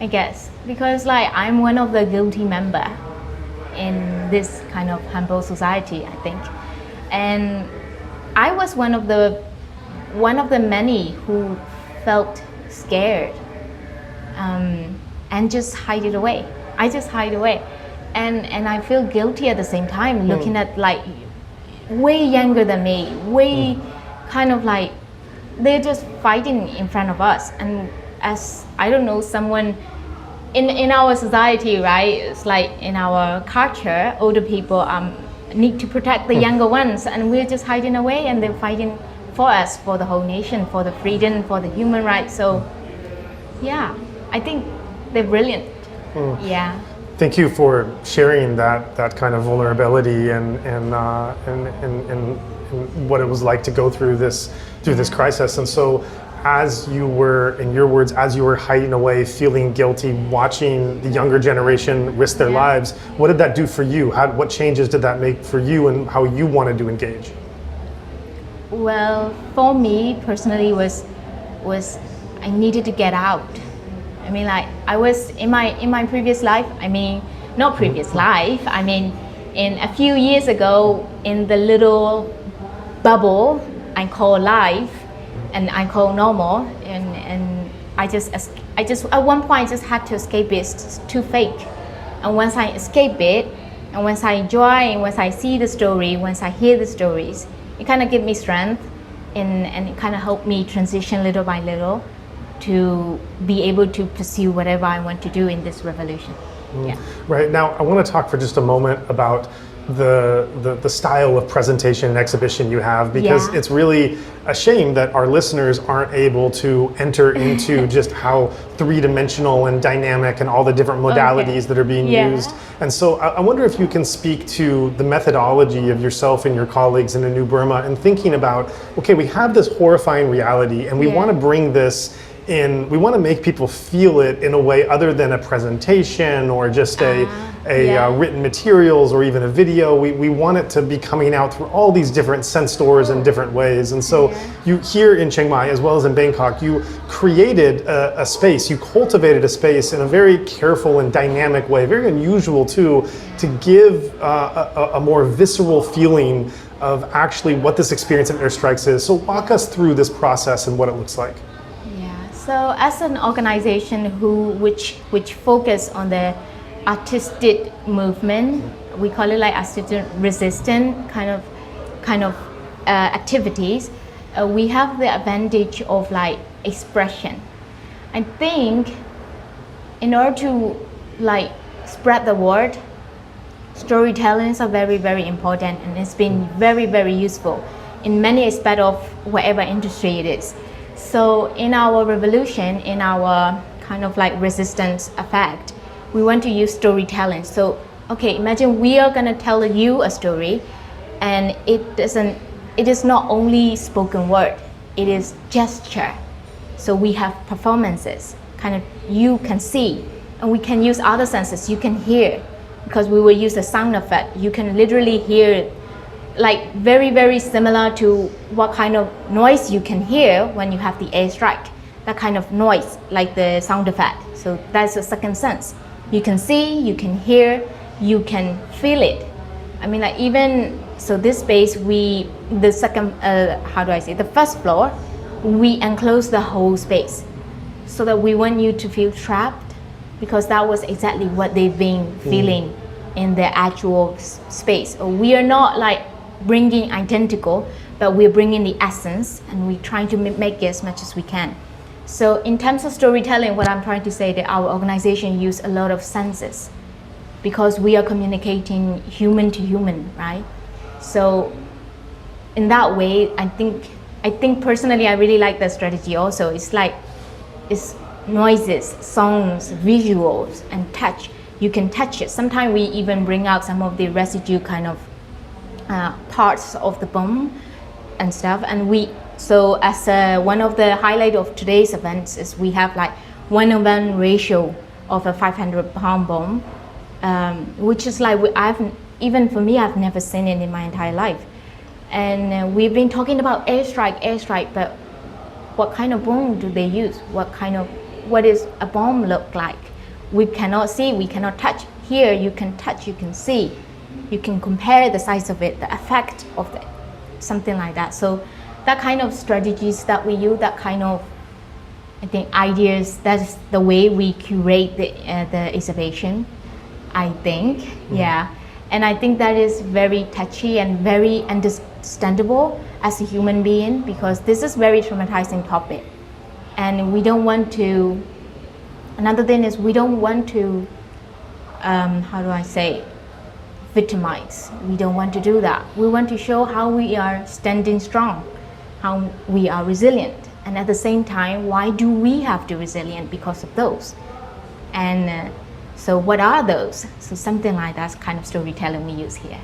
Speaker 3: I guess. Because I'm one of the guilty member in this kind of humble society, I think. And I was one of the many who felt scared and just hide it away. I just hide away, and I feel guilty at the same time, looking at way younger than me, way kind of they're just fighting in front of us. And as I don't know, someone in our society, right? It's in our culture, older people need to protect the younger ones, and we're just hiding away, and they're fighting for us, for the whole nation, for the freedom, for the human rights. So yeah, I think they're brilliant. Yeah.
Speaker 1: Thank you for sharing that kind of vulnerability and what it was like to go through this crisis. And so, as you were, in your words, as you were hiding away, feeling guilty, watching the younger generation risk their lives, what did that do for you? What changes did that make for you, and how you wanted to engage?
Speaker 3: Well, for me personally, was I needed to get out. I mean, I was in my previous life. I mean, not previous life. I mean, in a few years ago, in the little bubble I call life, and I call normal, and I just at one point I just had to escape it. It's too fake. And once I escape it, and once I enjoy, and once I see the story, once I hear the stories, it kind of gives me strength, and it kind of helped me transition little by little to be able to pursue whatever I want to do in this revolution. Yeah.
Speaker 1: Right, now I want to talk for just a moment about the style of presentation and exhibition you have, because
Speaker 3: Yeah.
Speaker 1: it's really a shame that our listeners aren't able to enter into just how three-dimensional and dynamic and all the different modalities that are being
Speaker 3: Yeah.
Speaker 1: used. And so I wonder if you can speak to the methodology of yourself and your colleagues in A New Burma and thinking about, okay, we have this horrifying reality and we
Speaker 3: Yeah.
Speaker 1: want to bring this in, we want to make people feel it in a way other than a presentation or just written materials or even a video. We want it to be coming out through all these different sense doors in different ways. And so you here in Chiang Mai, as well as in Bangkok, you created a space, you cultivated a space in a very careful and dynamic way, very unusual too, to give a more visceral feeling of actually what this experience of airstrikes is. So walk us through this process and what it looks like.
Speaker 3: So as an organization which focus on the artistic movement, we call it like artistic resistant kind of activities, we have the advantage of like expression. I think in order to like spread the word, storytellings are very, very important, and it's been very, very useful in many aspects of whatever industry it is. So in our revolution, in our kind of like resistance effect, we want to use storytelling. So, okay, imagine we are gonna tell you a story, and it is not only spoken word, it is gesture. So we have performances, kind of you can see, and we can use other senses, you can hear, because we will use the sound effect. You can literally hear, like very, very similar to what kind of noise you can hear when you have the airstrike. That kind of noise, like the sound effect. So that's the second sense. You can see, you can hear, you can feel it. I mean, like even, so this space, the first floor, we enclose the whole space so that we want you to feel trapped, because that was exactly what they've been feeling in the actual space. We are not like bringing identical, but we're bringing the essence, and we're trying to make it as much as we can. So in terms of storytelling, what I'm trying to say that our organization use a lot of senses, because we are communicating human to human, right? So in that way, I think personally, I really like the strategy also. It's like, it's noises, songs, visuals, and touch. You can touch it. Sometimes we even bring out some of the residue kind of parts of the bomb and stuff. And so as one of the highlight of today's events is we have like 1:1 ratio of a 500-pound bomb, which is like, even for me, I've never seen it in my entire life. And we've been talking about airstrike, but what kind of bomb do they use? What is a bomb look like? We cannot see, we cannot touch. Here you can touch, you can see, you can compare the size of it, the effect of it, something like that. So that kind of strategies that we use, that kind of, I think, ideas, that's the way we curate the exhibition, I think, yeah. And I think that is very touchy and very understandable as a human being, because this is very traumatizing topic. And we don't want to, another thing is we don't want to, victimize. We don't want to do that. We want to show how we are standing strong, how we are resilient. And at the same time, why do we have to be resilient? Because of those. And so what are those? So something like that kind of storytelling we use here.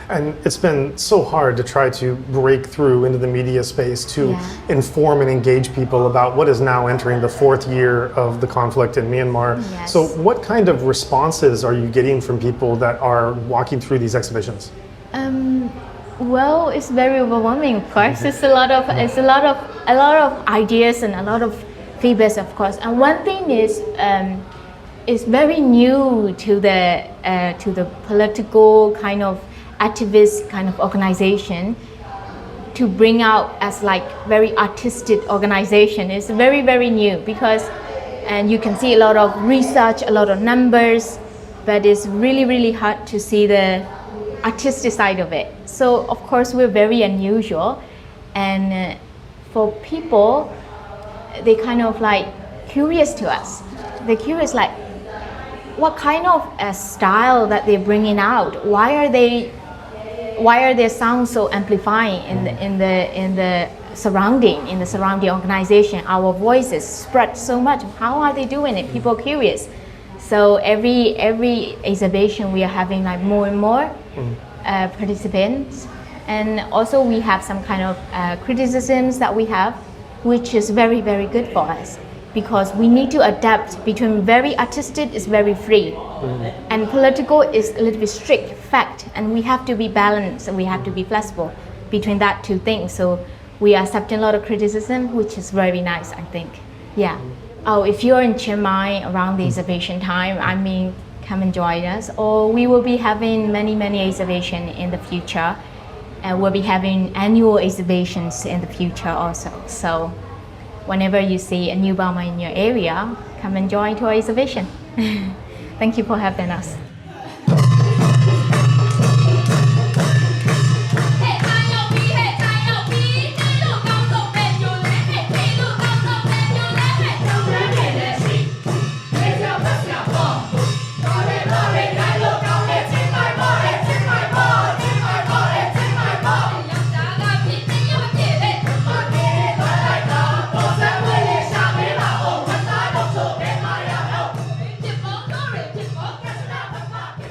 Speaker 1: And it's been so hard to try to break through into the media space to inform and engage people about what is now entering the 4th year of the conflict in Myanmar.
Speaker 3: Yes.
Speaker 1: So what kind of responses are you getting from people that are walking through these exhibitions?
Speaker 3: Well, it's very overwhelming, of course. It's a lot of ideas and a lot of feedback, of course. And one thing is, it's very new to the political kind of activist kind of organization to bring out as like very artistic organization. It's very, very new, because, and you can see a lot of research, a lot of numbers, but it's really, really hard to see the artistic side of it. So of course we're very unusual, and for people, they kind of like curious to us. They're curious like, what kind of style that they're bringing out? Why are their sounds so amplifying in the surrounding organization? Our voices spread so much. How are they doing it? People are curious. So every exhibition we are having like more and more participants, and also we have some kind of criticisms that we have, which is very, very good for us, because we need to adapt between very artistic is very free, and political is a little bit strict fact, and we have to be balanced and we have to be flexible between that two things. So we are accepting a lot of criticism, which is very nice, I think. Yeah. Oh, if you're in Chiang Mai around the exhibition time, I mean, come and join us. Or we will be having many exhibitions in the future, and we'll be having annual exhibitions in the future also. So whenever you see a New Burma in your area, come and join to our exhibition. Thank you for having us.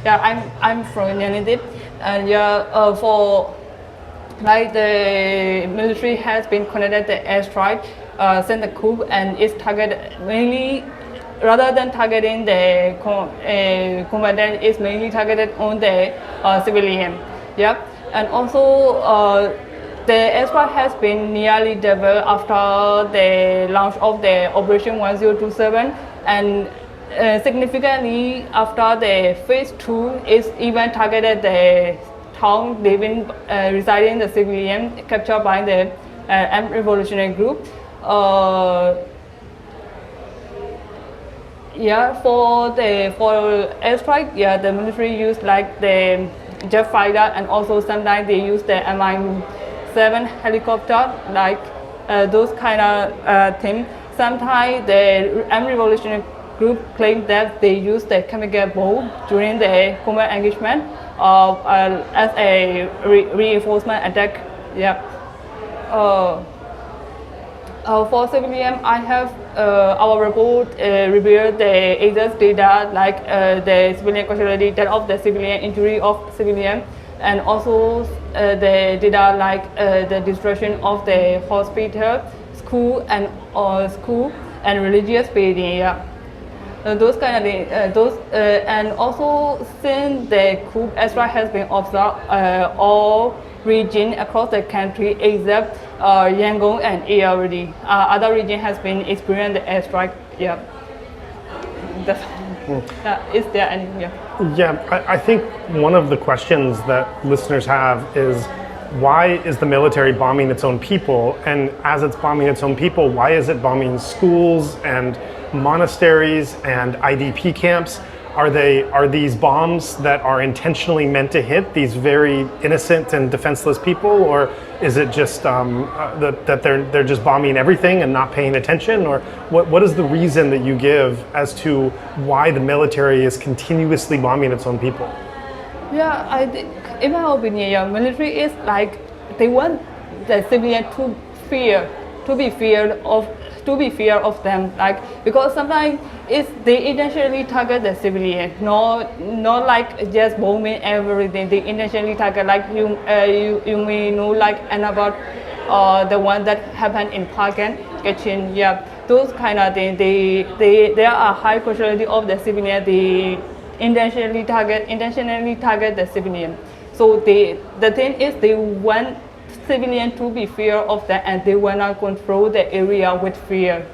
Speaker 4: Yeah, I'm from Myanmar, and yeah, for like the military has been conducted the airstrike since the coup, and it's targeted mainly, rather than targeting the combatant, it's mainly targeted on the civilian. Yep, and also the airstrike has been nearly doubled after the launch of the Operation 1027, and significantly after the phase 2 is even targeted the town living residing the civilian captured by the armed revolutionary group. Yeah, for airstrike, yeah, the military used like the jet fighter, and also sometimes they use the Mi-7 helicopter, like those kind of things. Sometimes the armed revolutionary group claimed that they used the chemical bomb during the combat engagement as a reinforcement attack. Yeah. For civilian, I have our report revealed the exact data, like the civilian casualty, death of the civilian, injury of civilian, and also the data like the destruction of the hospital, school and religious building. Yeah. Those kind of things, and also since the coup airstrike has been observed all regions across the country except Yangon and Irrawaddy. Other region has been experiencing the airstrike. Yeah, is there any? Yeah.
Speaker 1: Yeah, I think one of the questions that listeners have is, why is the military bombing its own people? And as it's bombing its own people, why is it bombing schools and monasteries and IDP camps? Are these bombs that are intentionally meant to hit these very innocent and defenseless people, or is it just that they're just bombing everything and not paying attention? Or what is the reason that you give as to why the military is continuously bombing its own people?
Speaker 4: Yeah, I think, in my opinion, yeah, military is like they want the civilian to be feared of them, like, because sometimes they intentionally target the civilian, not like just bombing everything. They intentionally target, like you may know, like about the one that happened in Pagan, Kachin, yeah, those kind of things. There are high casualty of the civilian. They intentionally target the civilian. So the thing is, they want civilians to be fear of that, and they want to control the area with fear.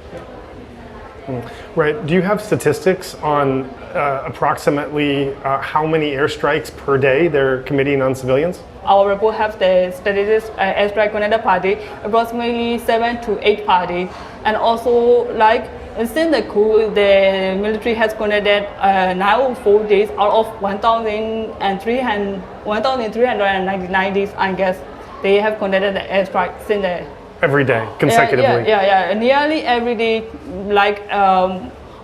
Speaker 1: Right. Do you have statistics on approximately how many airstrikes per day they're committing on civilians?
Speaker 4: Our report have the statistics airstrike on the party, approximately 7 to 8 parties, and also like since the coup, the military has conducted 904 days out of 1,399 days, I guess. They have conducted the airstrike since the
Speaker 1: every day, consecutively.
Speaker 4: Yeah, nearly every day, like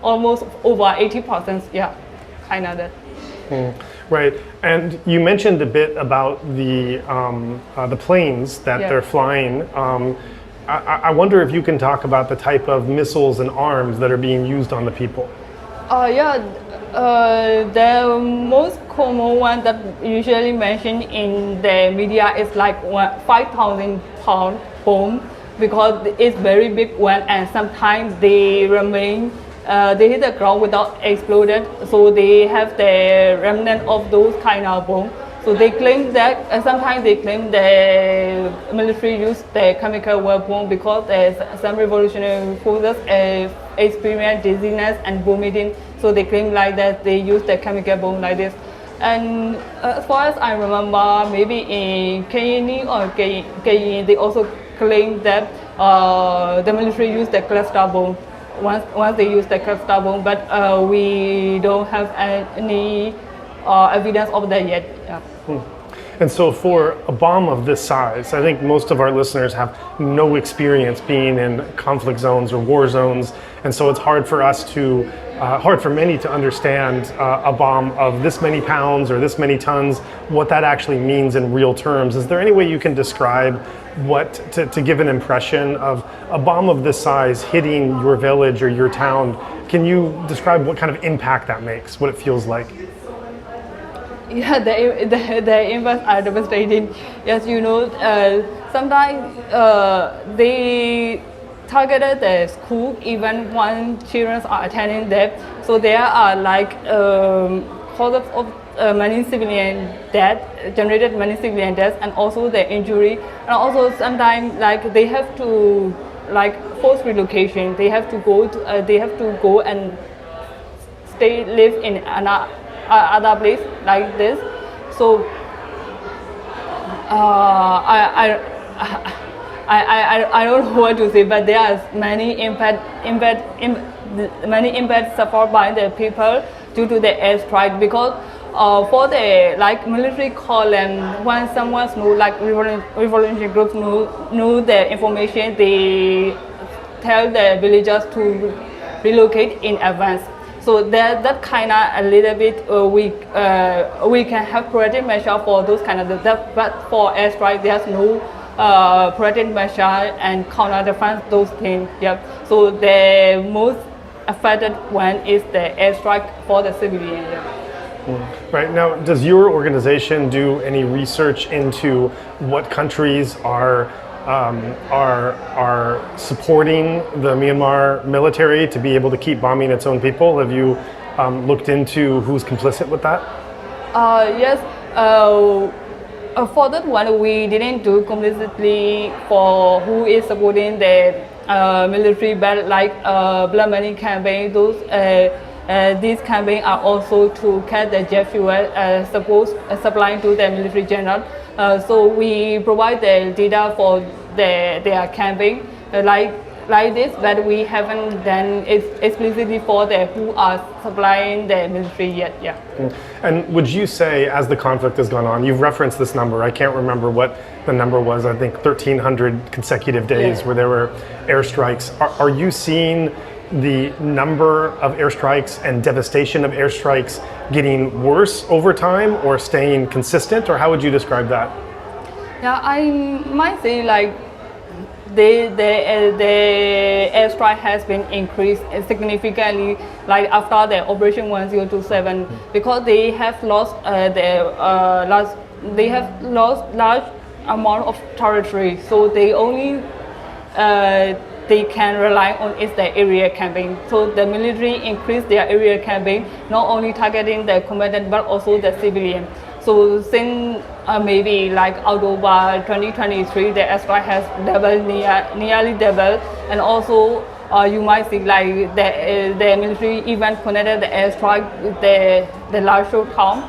Speaker 4: almost over 80%. Yeah. kind of that.
Speaker 1: Right, and you mentioned a bit about the planes that
Speaker 4: Yeah.
Speaker 1: they're flying. I wonder if you can talk about the type of missiles and arms that are being used on the people.
Speaker 4: The most common one that usually mentioned in the media is like 5,000 pound bomb, because it's very big one, and sometimes they remain they hit the ground without exploded, so they have the remnant of those kind of bomb. So they claim that sometimes they claim the military use the chemical weapon because there's some revolutionary forces experience dizziness and vomiting. So they claim like that they use the chemical bomb like this. And as far as I remember, maybe in Hnin or Kayin, they also claim that the military use the cluster bomb. Once they use the cluster bomb, but we don't have any evidence of that yet. Yeah.
Speaker 1: And so for a bomb of this size, I think most of our listeners have no experience being in conflict zones or war zones, and so it's hard for us to, hard for many to understand a bomb of this many pounds or this many tons, what that actually means in real terms. Is there any way you can describe to give an impression of a bomb of this size hitting your village or your town? Can you describe what kind of impact that makes, what it feels like?
Speaker 4: Yeah, the impacts are devastating. Yes, you know, sometimes they targeted the school even when children are attending there. So there are like causes of many civilian death, generated many civilian deaths, and also the injury, and also sometimes like they have to like forced relocation. They have to go and live in other place like this. So I don't know what to say, but there are many impacts suffered by the people due to the airstrike, because for the like military column, when someone know like revolutionary groups know the information, they tell the villagers to relocate in advance. So that kind of a little bit we can have preventive measure for those kind of that, but for airstrike there's no preventive measure and counter defense those things. Yeah. So the most affected one is the airstrike for the civilian. Yeah.
Speaker 1: Right, now does your organization do any research into what countries are supporting the Myanmar military to be able to keep bombing its own people? Have you looked into who's complicit with that?
Speaker 4: Yes. For that one, we didn't do complicitly for who is supporting the military, but like blood money campaign, those these campaigns are also to cut the jet fuel supplying to the military general. So we provide the data for their campaign like this, but we haven't done explicitly for the who are supplying the military yet. Yeah.
Speaker 1: And would you say, as the conflict has gone on, you've referenced this number, I can't remember what the number was, I think 1,300 consecutive days where there were airstrikes. Are you seeing the number of airstrikes and devastation of airstrikes getting worse over time or staying consistent, or how would you describe that?
Speaker 4: Yeah, I might say like the airstrike has been increased significantly, like after the Operation 1027, because they have lost large amount of territory, so they only they can rely on is the area campaign. So the military increased their area campaign, not only targeting the combatant but also the civilian. So since maybe like October 2023, the airstrike has doubled, nearly doubled, and also you might see like the military even connected the airstrike with the larger town,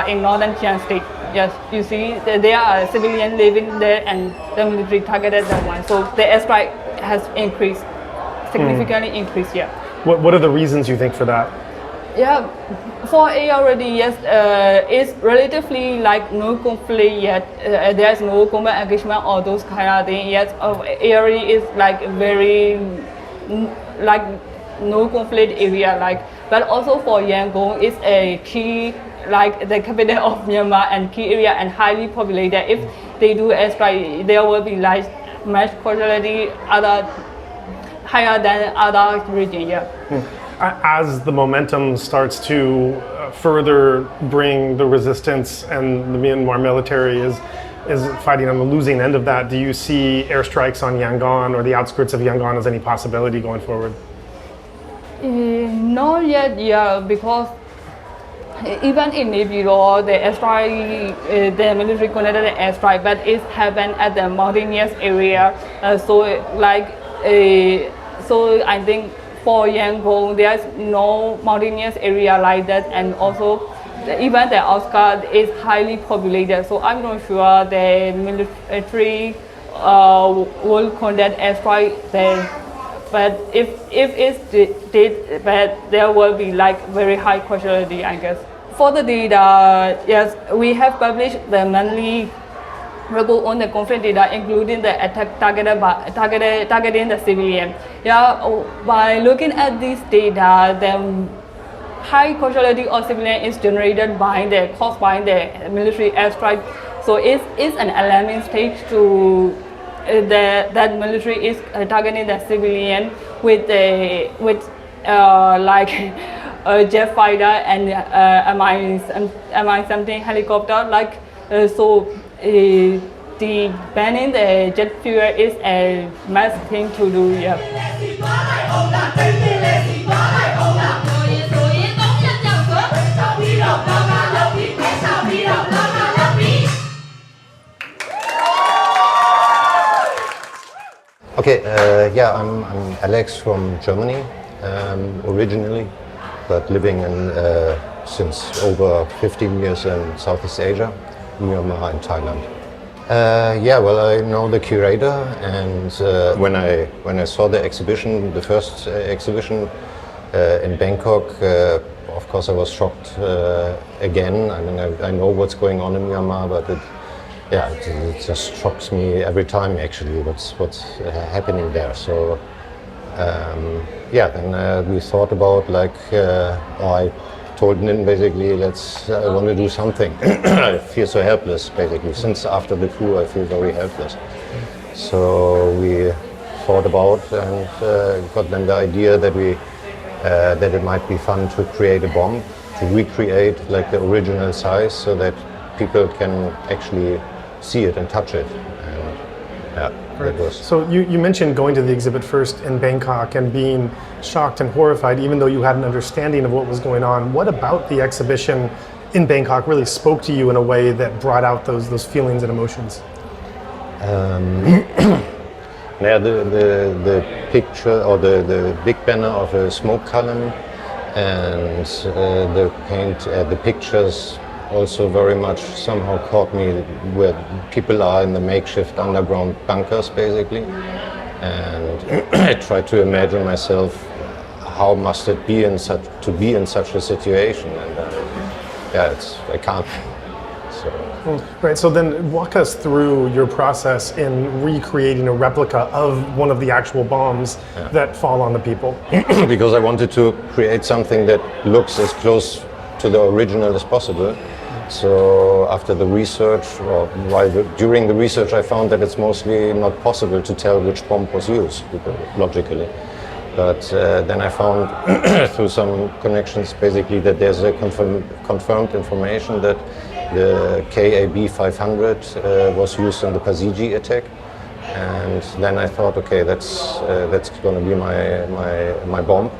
Speaker 4: in northern Chiang State. Yes, you see there are civilians living there, and the military targeted that one. So the airstrike has increased, significantly increased. Yeah.
Speaker 1: What are the reasons you think for that?
Speaker 4: Yeah, for already, yes, it's relatively like no conflict yet. There's no combat engagement or those kind of things yet. Area is like very like no conflict area. Like But also for Yangon, it's a key, like the capital of Myanmar and key area and highly populated. If they do airstrike, there will be like mass casualty higher than other region. Yeah.
Speaker 1: As the momentum starts to further bring the resistance and the Myanmar military is fighting on the losing end of that, do you see airstrikes on Yangon or the outskirts of Yangon as any possibility going forward?
Speaker 4: Not yet, yeah, because even in Naypyidaw, the airstrike, the military conducted airstrike, but it happened at the mountainous area. So I think for Yangon, there's no mountainous area like that, and also even the outskirts is highly populated. So I'm not sure the military will conduct airstrike there. But if it's did, but there will be like very high casualty, I guess. For the data, yes, we have published the monthly report on the conflict data, including the attack targeting the civilian. Yeah, by looking at this data, the high casualty of civilian is generated caused by the military airstrike. So it's an alarming stage to that military is targeting the civilian with like a jet fighter and Mi-something helicopter. Like the banning the jet fuel is a mass thing to do. Yeah.
Speaker 5: Okay, I'm Alex from Germany originally, but living in since over 15 years in Southeast Asia, Myanmar and Thailand. I know the curator, and when I saw the exhibition, the first exhibition in Bangkok, of course I was shocked again. I mean, I know what's going on in Myanmar, but it just shocks me every time actually what's happening there. So then we thought about I told Hnin basically, I want to do something. I feel so helpless basically. Since after the coup I feel very helpless. So we thought about and got then the idea that that it might be fun to create a bomb, to recreate like the original size so that people can actually see it and touch it.
Speaker 1: So you mentioned going to the exhibit first in Bangkok and being shocked and horrified even though you had an understanding of what was going on. What about the exhibition in Bangkok really spoke to you in a way that brought out those feelings and emotions?
Speaker 5: The picture or the big banner of a smoke column and the pictures also very much somehow caught me, where people are in the makeshift underground bunkers basically, and I tried to imagine myself how must it be to be in such a situation, and I can't.
Speaker 1: Right, so then walk us through your process in recreating a replica of one of the actual bombs that fall on the people.
Speaker 5: Because I wanted to create something that looks as close to the original as possible. So after the research, during the research, I found that it's mostly not possible to tell which bomb was used, logically. But then I found through some connections basically that there's a confirmed information that the KAB 500 was used in the Pasiji attack. And then I thought, okay, that's going to be my bomb.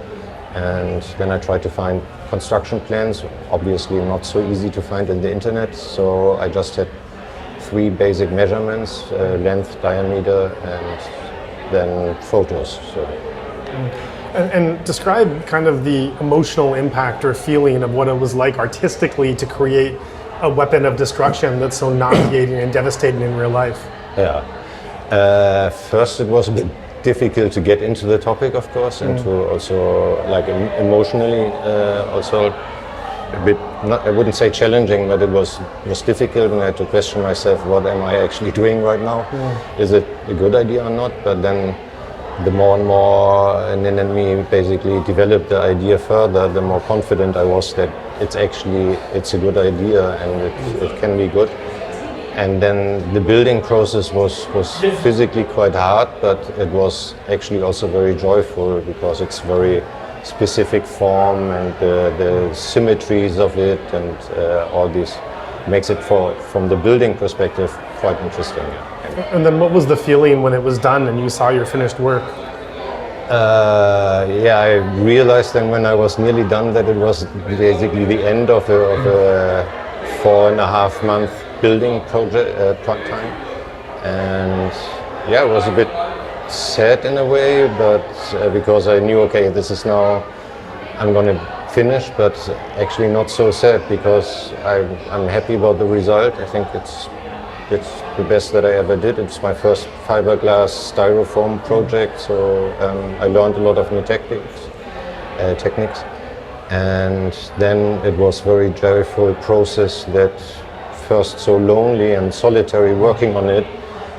Speaker 5: And then I tried to find construction plans, obviously not so easy to find in the internet, so I just had 3 basic measurements, length, diameter, and then photos. So.
Speaker 1: And describe kind of the emotional impact or feeling of what it was like artistically to create a weapon of destruction that's so nauseating and devastating in real life.
Speaker 5: Yeah. First it was a bit difficult to get into the topic, of course, and to also like emotionally also a bit, I wouldn't say challenging, but it was difficult, and I had to question myself, what am I actually doing right now? Is it a good idea or not? But then the more and more Hnin and me basically developed the idea further, the more confident I was that it's a good idea and it can be good. And then the building process was physically quite hard, but it was actually also very joyful because it's very specific form and the symmetries of it and all this makes it from the building perspective quite interesting.
Speaker 1: And then what was the feeling when it was done and you saw your finished work?
Speaker 5: I realized then when I was nearly done that it was basically the end of a 4.5 month building project time, and it was a bit sad in a way, but because I knew, okay, this is now I'm going to finish, but actually not so sad because I'm happy about the result. I think it's the best that I ever did. It's my first fiberglass styrofoam project, so I learned a lot of new techniques, and then it was very joyful process that first so lonely and solitary working on it.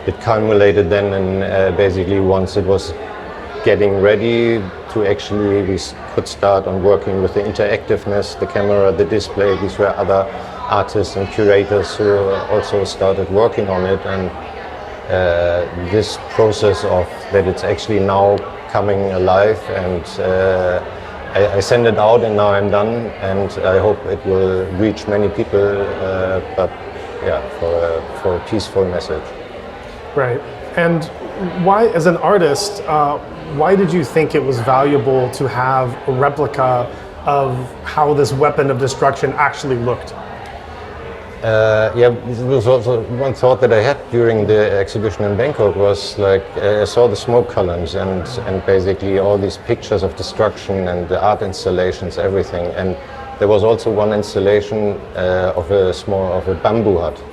Speaker 5: It culminated then in basically once it was getting ready to actually we could start on working with the interactiveness, the camera, the display. These were other artists and curators who also started working on it, and this process of that it's actually now coming alive, and I send it out and now I'm done, and I hope it will reach many people, but for a peaceful message.
Speaker 1: Right. And why, as an artist, why did you think it was valuable to have a replica of how this weapon of destruction actually looked?
Speaker 5: It was also one thought that I had during the exhibition in Bangkok was like I saw the smoke columns and basically all these pictures of destruction and the art installations, everything. And there was also one installation of a bamboo hut.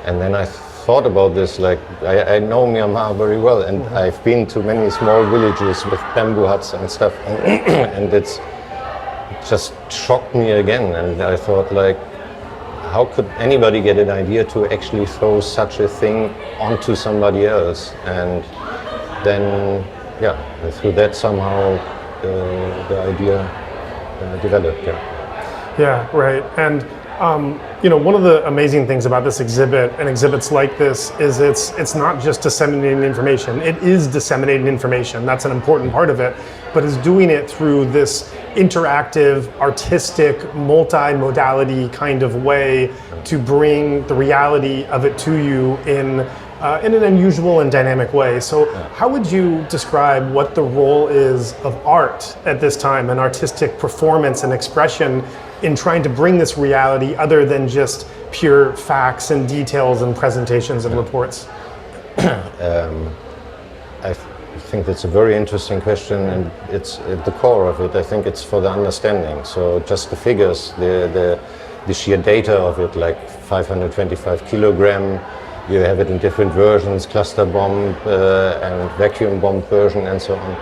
Speaker 5: And then I thought about this, like I know Myanmar very well, and I've been to many small villages with bamboo huts and stuff, and it just shocked me again. And I thought, like, how could anybody get an idea to actually throw such a thing onto somebody else? And then, through that somehow the idea developed.
Speaker 1: Yeah, right. And one of the amazing things about this exhibit and exhibits like this is it's not just disseminating information. It is disseminating information. That's an important part of it, but it's doing it through this interactive, artistic, multi-modality kind of way to bring the reality of it to you in an unusual and dynamic way. So how would you describe what the role is of art at this time, an artistic performance and expression in trying to bring this reality other than just pure facts and details and presentations and reports?
Speaker 5: I think that's a very interesting question, and it's at the core of it. I think it's for the understanding. So just the figures, the sheer data of it, like 525 kilogram, you have it in different versions, cluster bomb and vacuum bomb version and so on.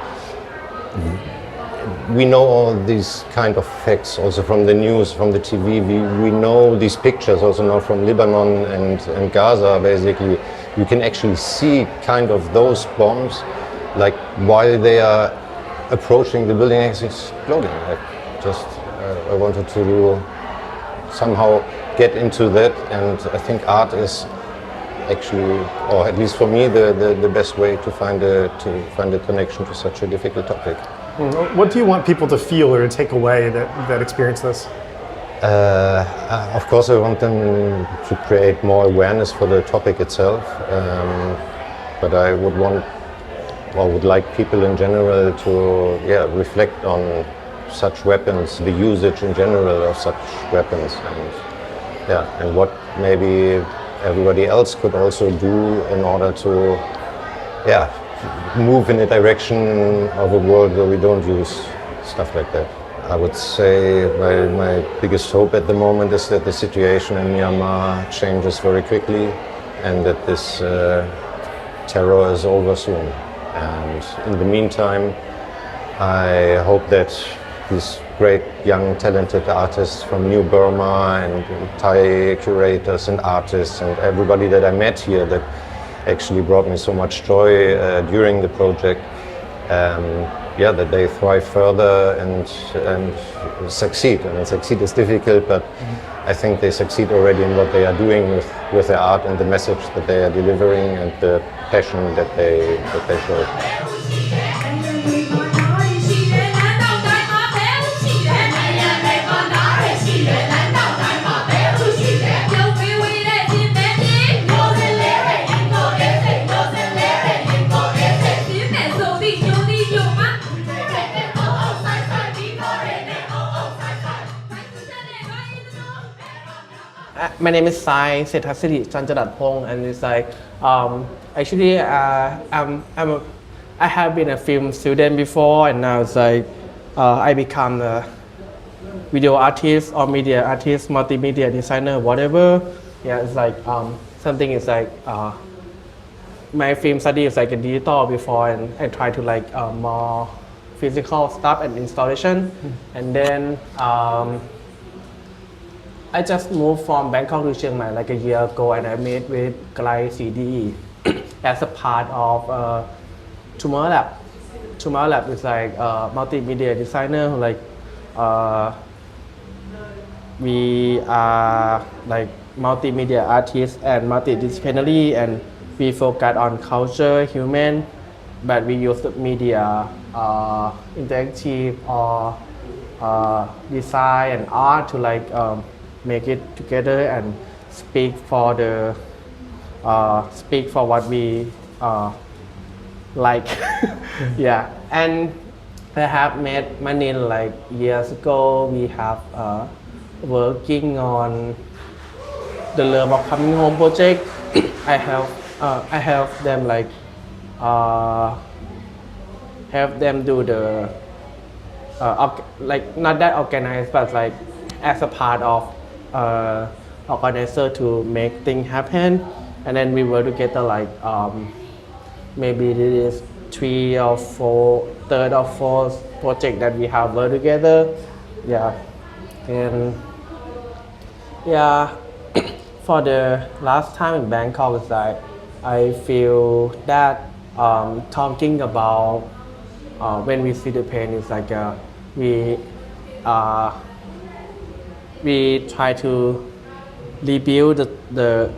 Speaker 5: We know all these kind of facts also from the news, from the TV. We know these pictures also now from Lebanon and Gaza. Basically, you can actually see kind of those bombs, like while they are approaching the building, it's exploding. I wanted to somehow get into that, and I think art is actually, or at least for me, the best way to find a connection to such a difficult topic.
Speaker 1: What do you want people to feel or to take away that experience this?
Speaker 5: Of course, I want them to create more awareness for the topic itself, but I would like people in general to reflect on such weapons, the usage in general of such weapons, and what maybe everybody else could also do in order to move in a direction of a world where we don't use stuff like that. I would say my biggest hope at the moment is that the situation in Myanmar changes very quickly and that this terror is over soon. And in the meantime, I hope that these great young talented artists from New Burma and Thai curators and artists and everybody that I met here that actually brought me so much joy during the project, yeah, that they thrive further and succeed. I mean, succeed is difficult, but I think they succeed already in what they are doing with their art and the message that they are delivering and the passion that they show.
Speaker 6: My name is Sai Sethasiri Chanchadatpong, and it's like actually I have been a film student before, and now it's like I become a video artist or media artist, multimedia designer, whatever. Yeah, it's like something is like my film study is like a digital before, and I try to like more physical stuff and installation, and then. I just moved from Bangkok to Chiang Mai like a year ago, and I made with Klai CDE as a part of Tomorrow Lab. Tomorrow Lab is like a multimedia designer who like we are like multimedia artists and multidisciplinary, and we focus on culture, human, but we use the media, interactive or design and art to like make it together and speak for what we like. Yeah, and I have met Hnin like years ago. We have working on the Love of Coming Home project. I help them like help them do the like not that organized, but like as a part of organizer to make things happen, and then we were together like maybe this is third or fourth project that we have worked together. Yeah, and yeah, for the last time in Bangkok is like I feel that talking about when we see the pain is like we try to rebuild the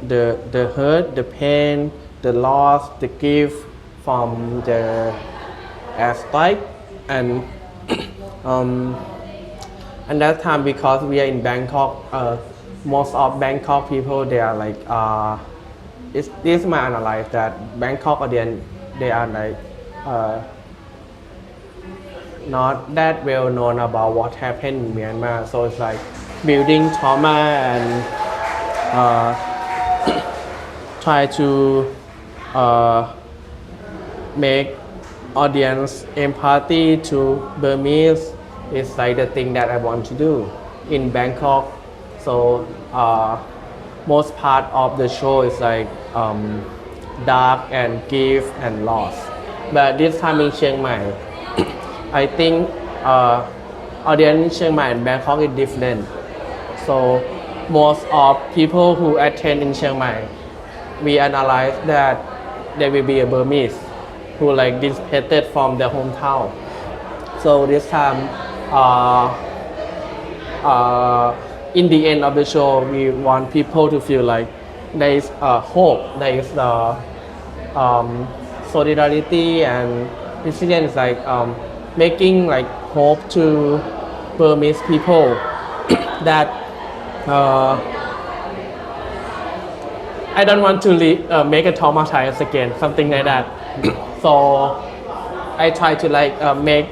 Speaker 6: hurt, the pain, the loss, the grief from the aspect, and that time because we are in Bangkok, most of Bangkok people they are like this is my analysis that Bangkok audience they are like not that well known about what happened in Myanmar, so it's like building trauma and try to make audience empathy to Burmese is like the thing that I want to do in Bangkok. So most part of the show is like dark and grief and loss. But this time in Chiang Mai, I think audience in Chiang Mai and Bangkok is different. So most of people who attend in Chiang Mai, we analyze that there will be a Burmese who like displaced from their hometown. So this time, in the end of the show, we want people to feel like there is hope, there is solidarity and resilience, like making like hope to Burmese people that I don't want to make a traumatized again, something like that. So I try to like make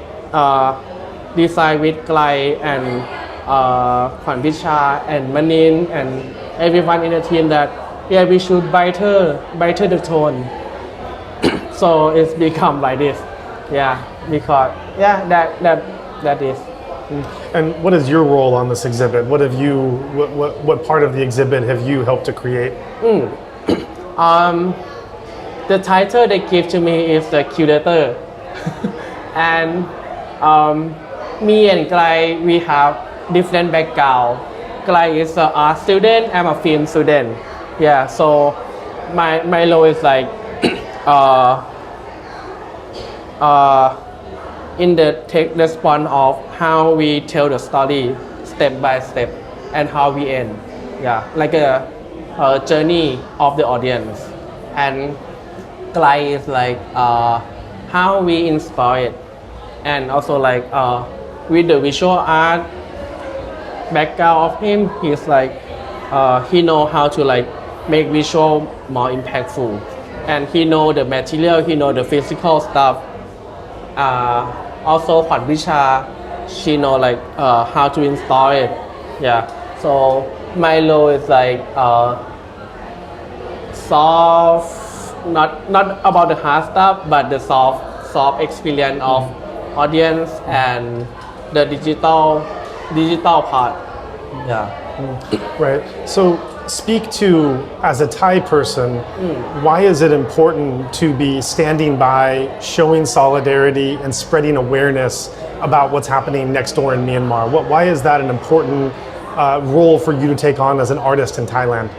Speaker 6: design with Klai and Kwan Picha and Hnin and everyone in the team that yeah we should brighter the tone. So it's become like this, yeah, because yeah that is.
Speaker 1: And what is your role on this exhibit? What have you what part of the exhibit have you helped to create?
Speaker 6: The title they give to me is the curator, and me and Klai we have different background. Klai is an art student, I'm a film student. Yeah, so my role is like in the take response of how we tell the story step by step and how we end. Yeah, like a journey of the audience. And Klai is like how we inspire it, and also like with the visual art background of him, he's like he know how to like make visual more impactful, and he know the material, he know the physical stuff. Also Hwan Vicha, she know like how to install it. Yeah, so my role is like soft, not about the hard stuff, but the soft experience of audience and the digital part. Yeah.
Speaker 1: Right. So speak to, as a Thai person, why is it important to be standing by, showing solidarity and spreading awareness about what's happening next door in Myanmar? Why is that an important role for you to take on as an artist in Thailand?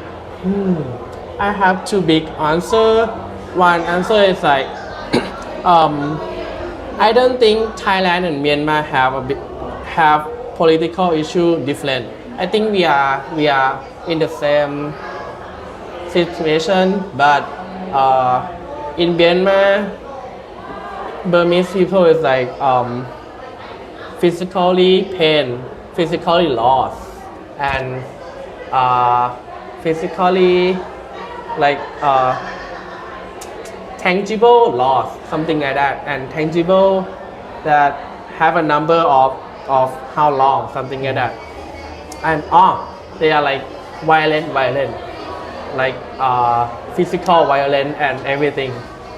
Speaker 6: I have two big answers. One answer is like I don't think Thailand and Myanmar have political issue different. I think we are in the same situation, but in Myanmar, Burmese people is like physically pain, physically lost, and physically like tangible loss, something like that, and tangible that have a number of how long, something like that, and they are like violent, like physical violence and everything.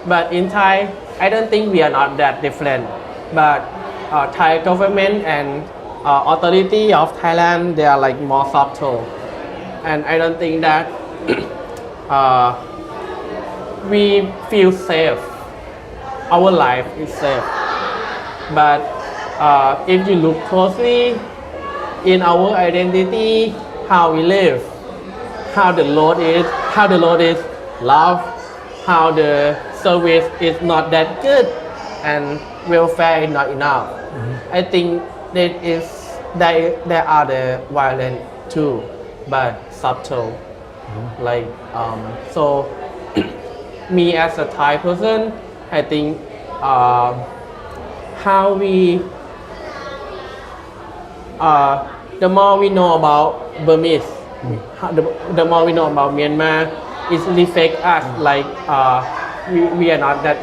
Speaker 6: But in Thai, I don't think we are not that different. But Thai government and authority of Thailand, they are like more subtle, and I don't think that we feel safe. Our life is safe. But if you look closely in our identity, how we live, how the load is love, how the service is not that good, and welfare is not enough. I think there are the violent too, but subtle. Like so me as a Thai person, I think how we the more we know about Burmese, the more we know about Myanmar, it reflects us like we are not that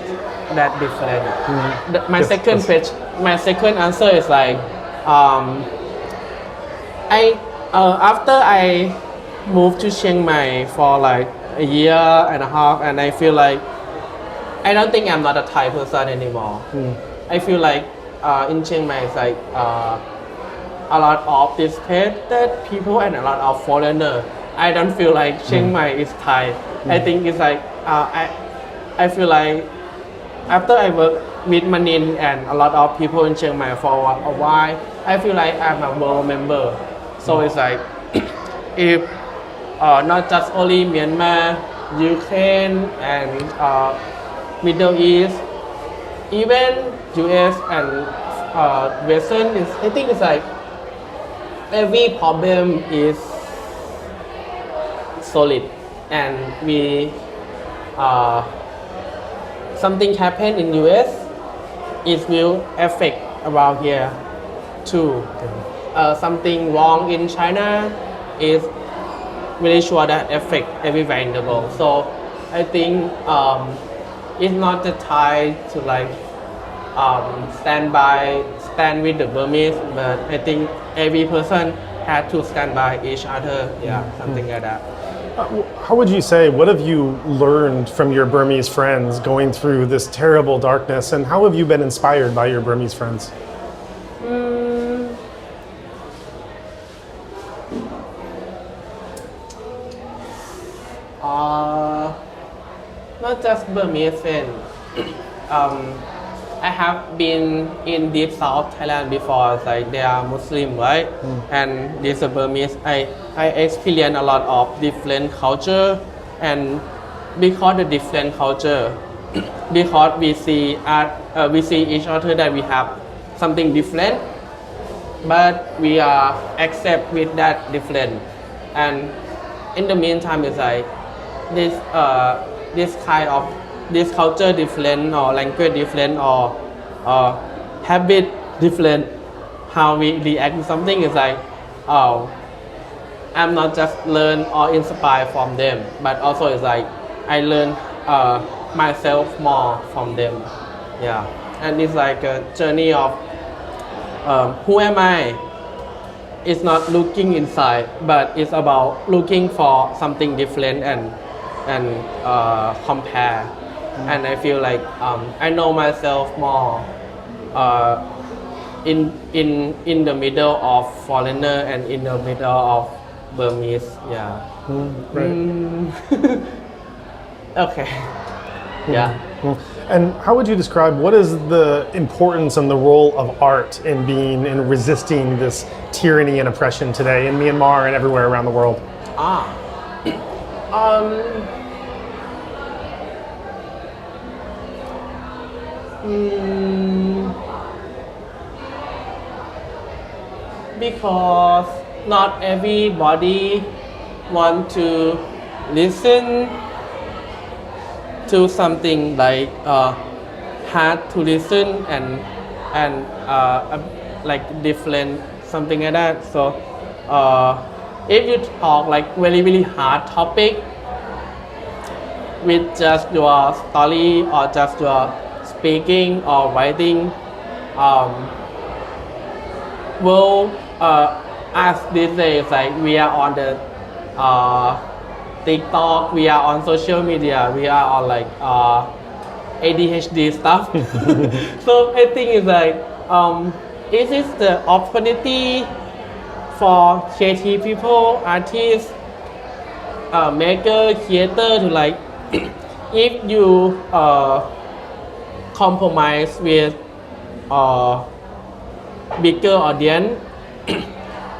Speaker 6: different. My second answer is like after I moved to Chiang Mai for like a year and a half, and I feel like I don't think I'm not a Thai person anymore. I feel like in Chiang Mai it's like a lot of displaced people and a lot of foreigners. I don't feel like Chiang Mai is Thai. I think it's like I feel like after I work with Hnin and a lot of people in Chiang Mai for a while, I feel like I'm a world member. So it's like if not just only Myanmar, Ukraine and Middle East, even US and Western, I think it's like every problem is solid, and we something happen in US, it will affect around here too. Something wrong in China is really sure that affect everywhere in the world. So I think it's not the time to like stand with the Burmese, but I think every person had to stand by each other. Yeah, something like that.
Speaker 1: How would you say, what have you learned from your Burmese friends going through this terrible darkness, and how have you been inspired by your Burmese friends?
Speaker 6: Not just Burmese friends. I have been in deep south Thailand before. Like they are Muslim, right? And this Burmese. I experience a lot of different culture, and because the different culture, because we see each other that we have something different, but we are accept with that different. And in the meantime, it's like this kind of this culture different or language different or habit different, how we react to something is like, oh, I'm not just learn or inspire from them, but also it's like I learn myself more from them. Yeah, and it's like a journey of who am I? It's not looking inside, but it's about looking for something different and compare. And I feel like I know myself more in the middle of foreigner and in the middle of Burmese. Yeah.
Speaker 1: Right.
Speaker 6: Okay. Yeah.
Speaker 1: And how would you describe what is the importance and the role of art in resisting this tyranny and oppression today in Myanmar and everywhere around the world?
Speaker 6: Because not everybody want to listen to something like hard to listen and like different something like that. So if you talk like very hard topic with just your story or just your speaking or writing, well, as these days, like we are on the TikTok, we are on social media, we are on like ADHD stuff. So I think it's like it is the opportunity for creative people, artists, maker, creator to like if you compromise with bigger audience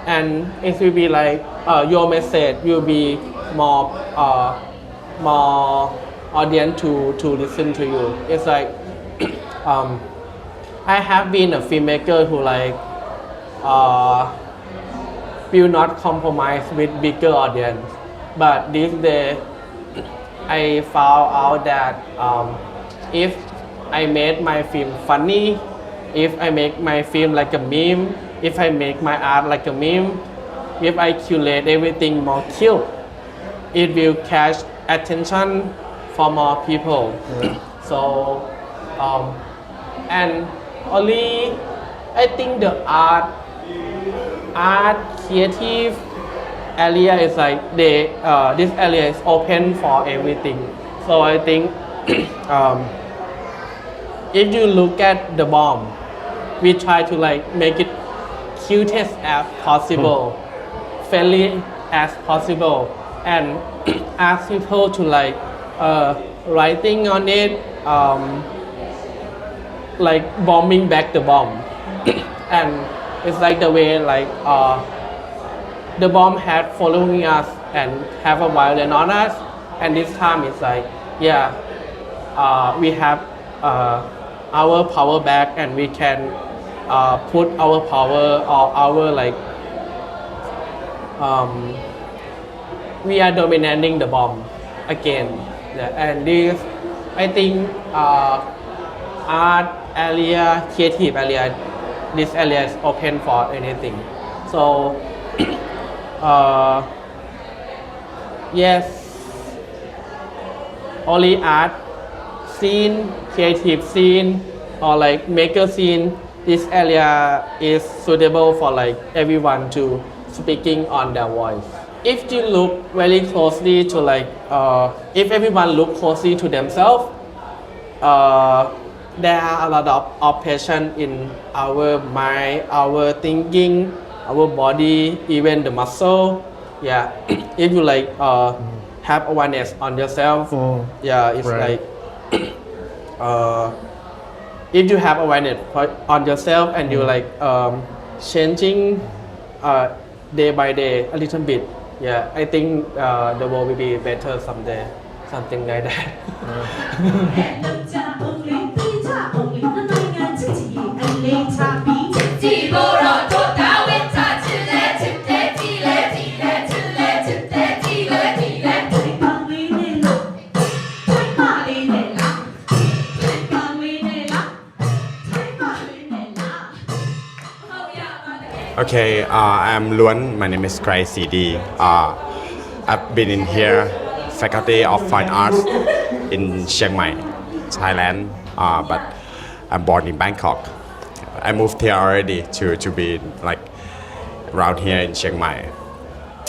Speaker 6: and it will be like your message will be more audience to listen to you. It's like I have been a filmmaker who like will not compromise with bigger audience, but this day I found out that if I made my film funny, if I make my film like a meme, if I make my art like a meme, if I curate everything more cute, it will catch attention for more people. So and only I think the art creative area is like this area is open for everything. So I think if you look at the bomb, we try to like make it cutest as possible, friendly as possible, and ask people to like writing on it, like bombing back the bomb. And it's like the way like the bomb had following us and have a violence on us, and this time it's like we have our power back and we can put our power or our like we are dominating the bomb again. And this I think art area, creative area, this area is open for anything. So yes, only art scene, creative scene or like maker scene, this area is suitable for like everyone to speaking on their voice. If you look very closely to like if everyone look closely to themselves, there are a lot of oppression in our mind, our thinking, our body, even the muscle. Yeah, if you like have awareness on yourself, it's
Speaker 1: Right.
Speaker 6: like if you have awareness on yourself and you like changing day by day a little bit, I think the world will be better someday, something like that.
Speaker 7: 能家 only 低价 only 的那个自己 and later be Okay, I'm Luan. My name is Krai CD. I've been in here, Faculty of Fine Arts in Chiang Mai, Thailand, but I'm born in Bangkok. I moved here already to be like around here in Chiang Mai,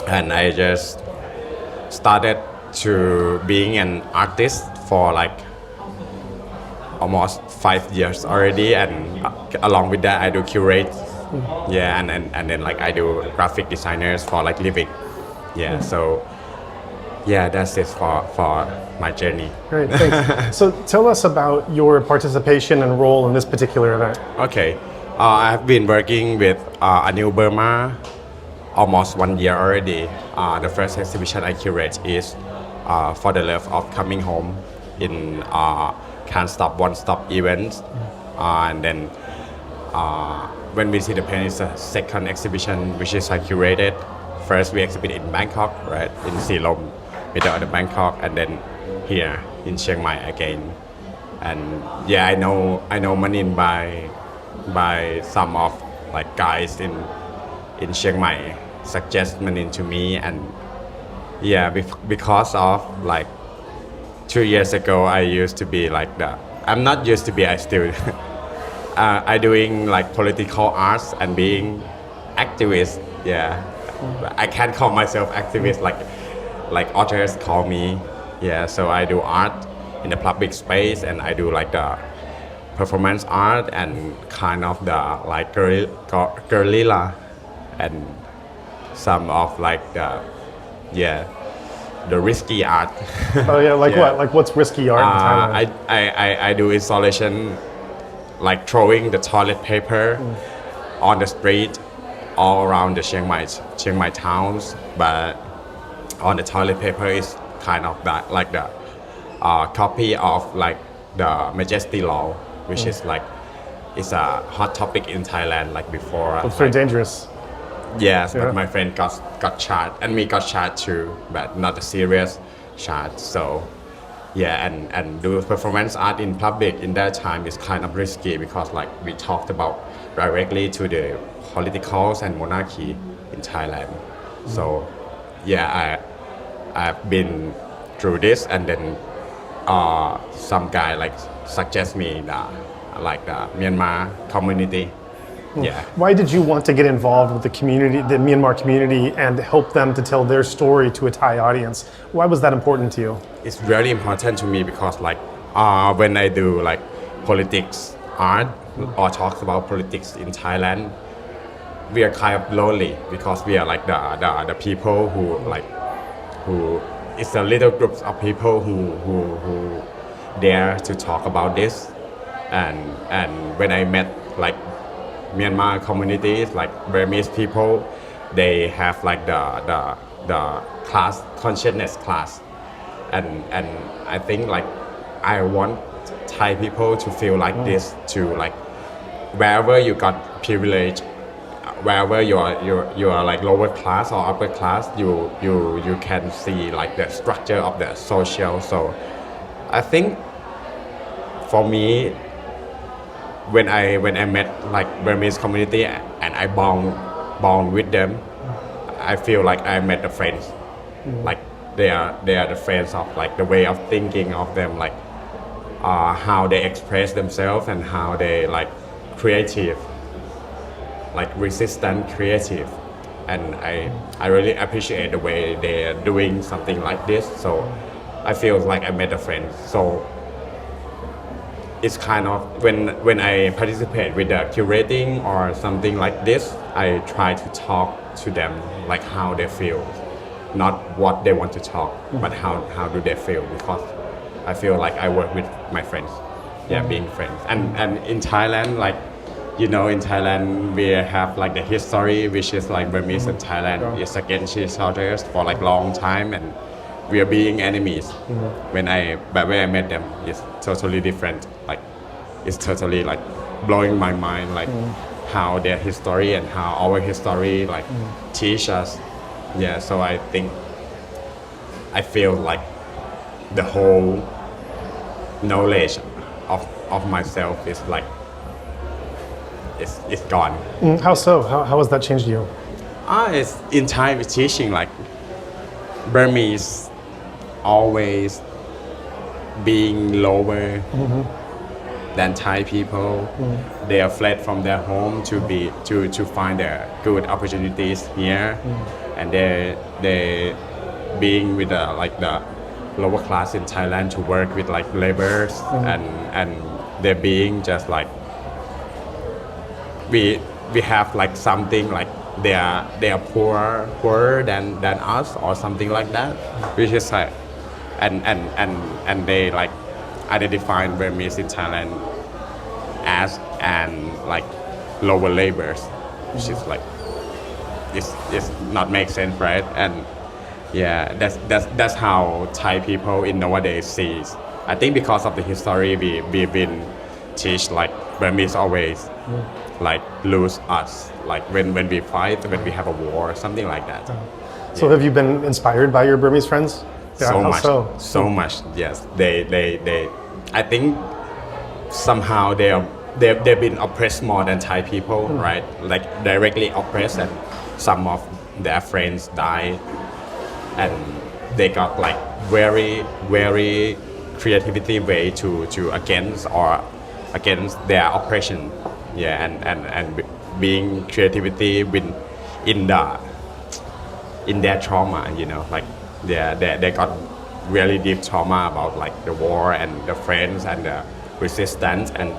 Speaker 7: and I just started to being an artist for like almost 5 years already, and along with that I do curate, yeah, and then like I do graphic designers for like living, yeah. So yeah, that's it for my journey.
Speaker 1: Great, thanks. So tell us about your participation and role in this particular event.
Speaker 7: Okay, I've been working with A New Burma almost 1 year already. The first exhibition I curate is For the Love of Coming Home in Can't Stop, Won't Stop events. And then when we see the pain, it's a second exhibition which is I curated. First we exhibit in Bangkok, right, in Silom, middle of the Bangkok, and then here in Chiang Mai again. And yeah, I know Hnin by some of like guys in Chiang Mai suggest Hnin to me, and yeah, because of like 2 years ago I used to be like I'm not used to be, I still I doing like political arts and being activist, yeah. I can't call myself activist like authors call me, yeah. So I do art in the public space, and I do like the performance art and kind of the like guerrilla and some of like the risky art.
Speaker 1: Oh yeah, like
Speaker 7: Yeah.
Speaker 1: what? Like what's risky art in Thailand?
Speaker 7: I do installation like throwing the toilet paper on the street all around the Chiang Mai towns, but on the toilet paper is kind of that like the copy of like the Majesty Law, which is like it's a hot topic in Thailand like before.
Speaker 1: It's very dangerous.
Speaker 7: Yes,
Speaker 1: Yeah.
Speaker 7: but my friend got charged, and me got charged too, but not a serious charge. So yeah, and do performance art in public in that time is kind of risky, because like we talked about directly to the politicals and monarchy in Thailand. So yeah, I've been through this, and then some guy like suggest me the Myanmar community. Yeah.
Speaker 1: Why did you want to get involved with the community, the Myanmar community, and help them to tell their story to a Thai audience? Why was that important to you?
Speaker 7: It's really important to me because like when I do like politics art or talks about politics in Thailand, we are kind of lonely, because we are like the people who it's a little groups of people who dare to talk about this, and when I met like Myanmar communities, like Burmese people, they have like the class consciousness class, and I think like I want Thai people to feel like this, to like wherever you got privilege, wherever you are like lower class or upper class, you can see like the structure of the social. So I think for me, when I met like Burmese community and I bond with them, I feel like I met the friends. Like they are the friends of like the way of thinking of them, like how they express themselves and how they like creative, like resistant creative, and I really appreciate the way they are doing something like this. So I feel like I met a friend. So it's kind of when I participate with the curating or something like this, I try to talk to them like how they feel, not what they want to talk, but how do they feel, because I feel like I work with my friends, yeah, being friends. And in Thailand, like you know, in Thailand we have like the history, which is like Burmese and Thailand is against each other for like long time, and we are being enemies. When I met them, it's totally different. Like it's totally like blowing my mind, like how their history and how our history like teach us. Yeah, so I think I feel like the whole knowledge of myself is like it's gone.
Speaker 1: How so? How has that changed you?
Speaker 7: It's in Thai with teaching like Burmese always being lower than Thai people. They are fled from their home to find their good opportunities here, and they being with the lower class in Thailand to work with like laborers, and they're being just like we have like something like they are poorer than us or something like that, which is like and they like identify Burmese in Thailand as and like lower laborers, which is like it's not make sense, right? And yeah, that's how Thai people in nowadays sees. I think because of the history we've been teach like Burmese always like lose us, like when we fight, when we have a war, something like that.
Speaker 1: So have you been inspired by your Burmese friends? Yeah,
Speaker 7: So
Speaker 1: how
Speaker 7: much,
Speaker 1: so?
Speaker 7: so much. Yes, they. I think somehow they've been oppressed more than Thai people, right? Like directly oppressed, and some of their friends died, and they got like very creativity way to against their oppression. Yeah, and being creativity in their trauma, you know, like they got really deep trauma about like the war and the friends and the resistance, and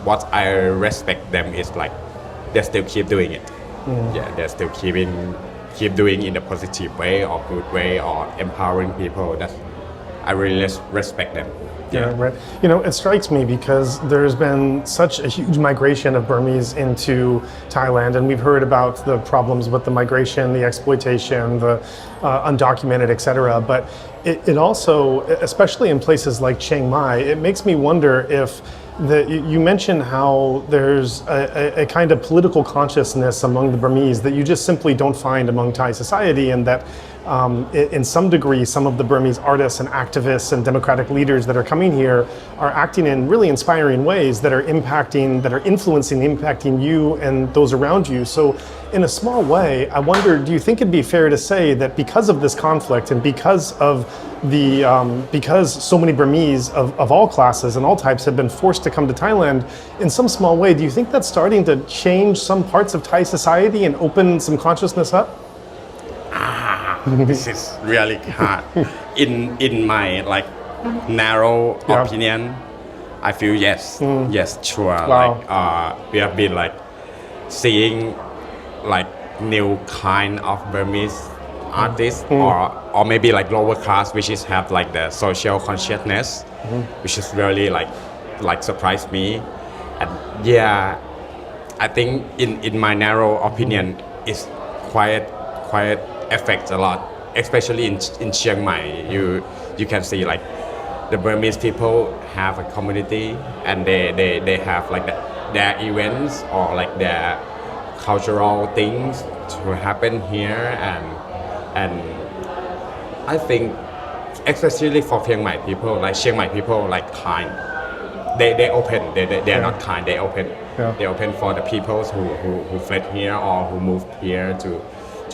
Speaker 7: what I respect them is like they still keep doing it. Yeah, they're still keep doing in a positive way or good way or empowering people. That's I really respect them.
Speaker 1: Yeah, right. You know, it strikes me because there's been such a huge migration of Burmese into Thailand, and we've heard about the problems with the migration, the exploitation, the undocumented, et cetera. But it also, especially in places like Chiang Mai, it makes me wonder if you mentioned how there's a kind of political consciousness among the Burmese that you just simply don't find among Thai society, and that in some degree, some of the Burmese artists and activists and democratic leaders that are coming here are acting in really inspiring ways that are impacting you and those around you. So in a small way, I wonder, do you think it'd be fair to say that because of this conflict and because so many Burmese of all classes and all types have been forced to come to Thailand, in some small way, do you think that's starting to change some parts of Thai society and open some consciousness up?
Speaker 7: This is really hard. In my like narrow opinion, I feel yes, sure.
Speaker 1: Wow.
Speaker 7: Like we have been like seeing like new kind of Burmese artists, or maybe like lower class, which is have like the social consciousness, which is really like surprised me. And yeah, I think in my narrow opinion, it's quite affects a lot, especially in Chiang Mai. You can see like the Burmese people have a community, and they have like their events or like their cultural things to happen here, and I think especially for Chiang Mai people, like kind. They open. They are not kind. They open.
Speaker 1: Yeah.
Speaker 7: They open for the people who fled here or who moved here to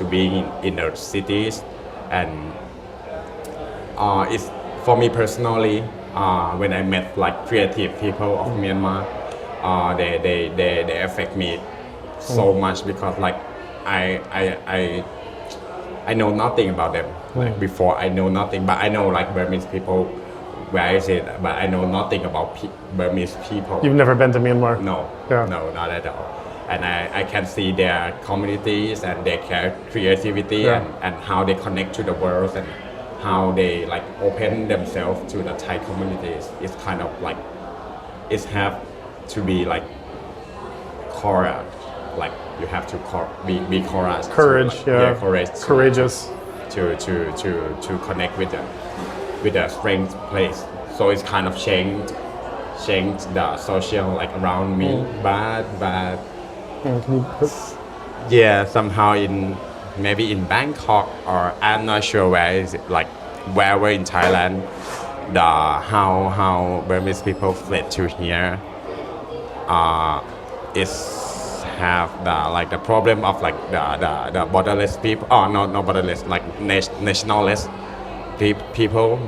Speaker 7: being in the cities, and it's for me personally, when I met like creative people of Myanmar, they affect me so much because like I know nothing about them. Like before I know nothing, but I know like Burmese people, where is it, but I know nothing about Burmese people.
Speaker 1: You've never been to Myanmar?
Speaker 7: No, no, not at all. And I can see their communities and their creativity and how they connect to the world and how they like open themselves to the Thai communities. It's kind of like it have to be like courage, like you have to be courage.
Speaker 1: Courageous.
Speaker 7: To connect with the strength place. So it's kind of changed the social like around me, but. Yeah, somehow maybe in Bangkok, or I'm not sure where is it, like wherever in Thailand, how Burmese people fled to here. is have the problem of like the borderless people. Oh, no borderless, like nationalist people.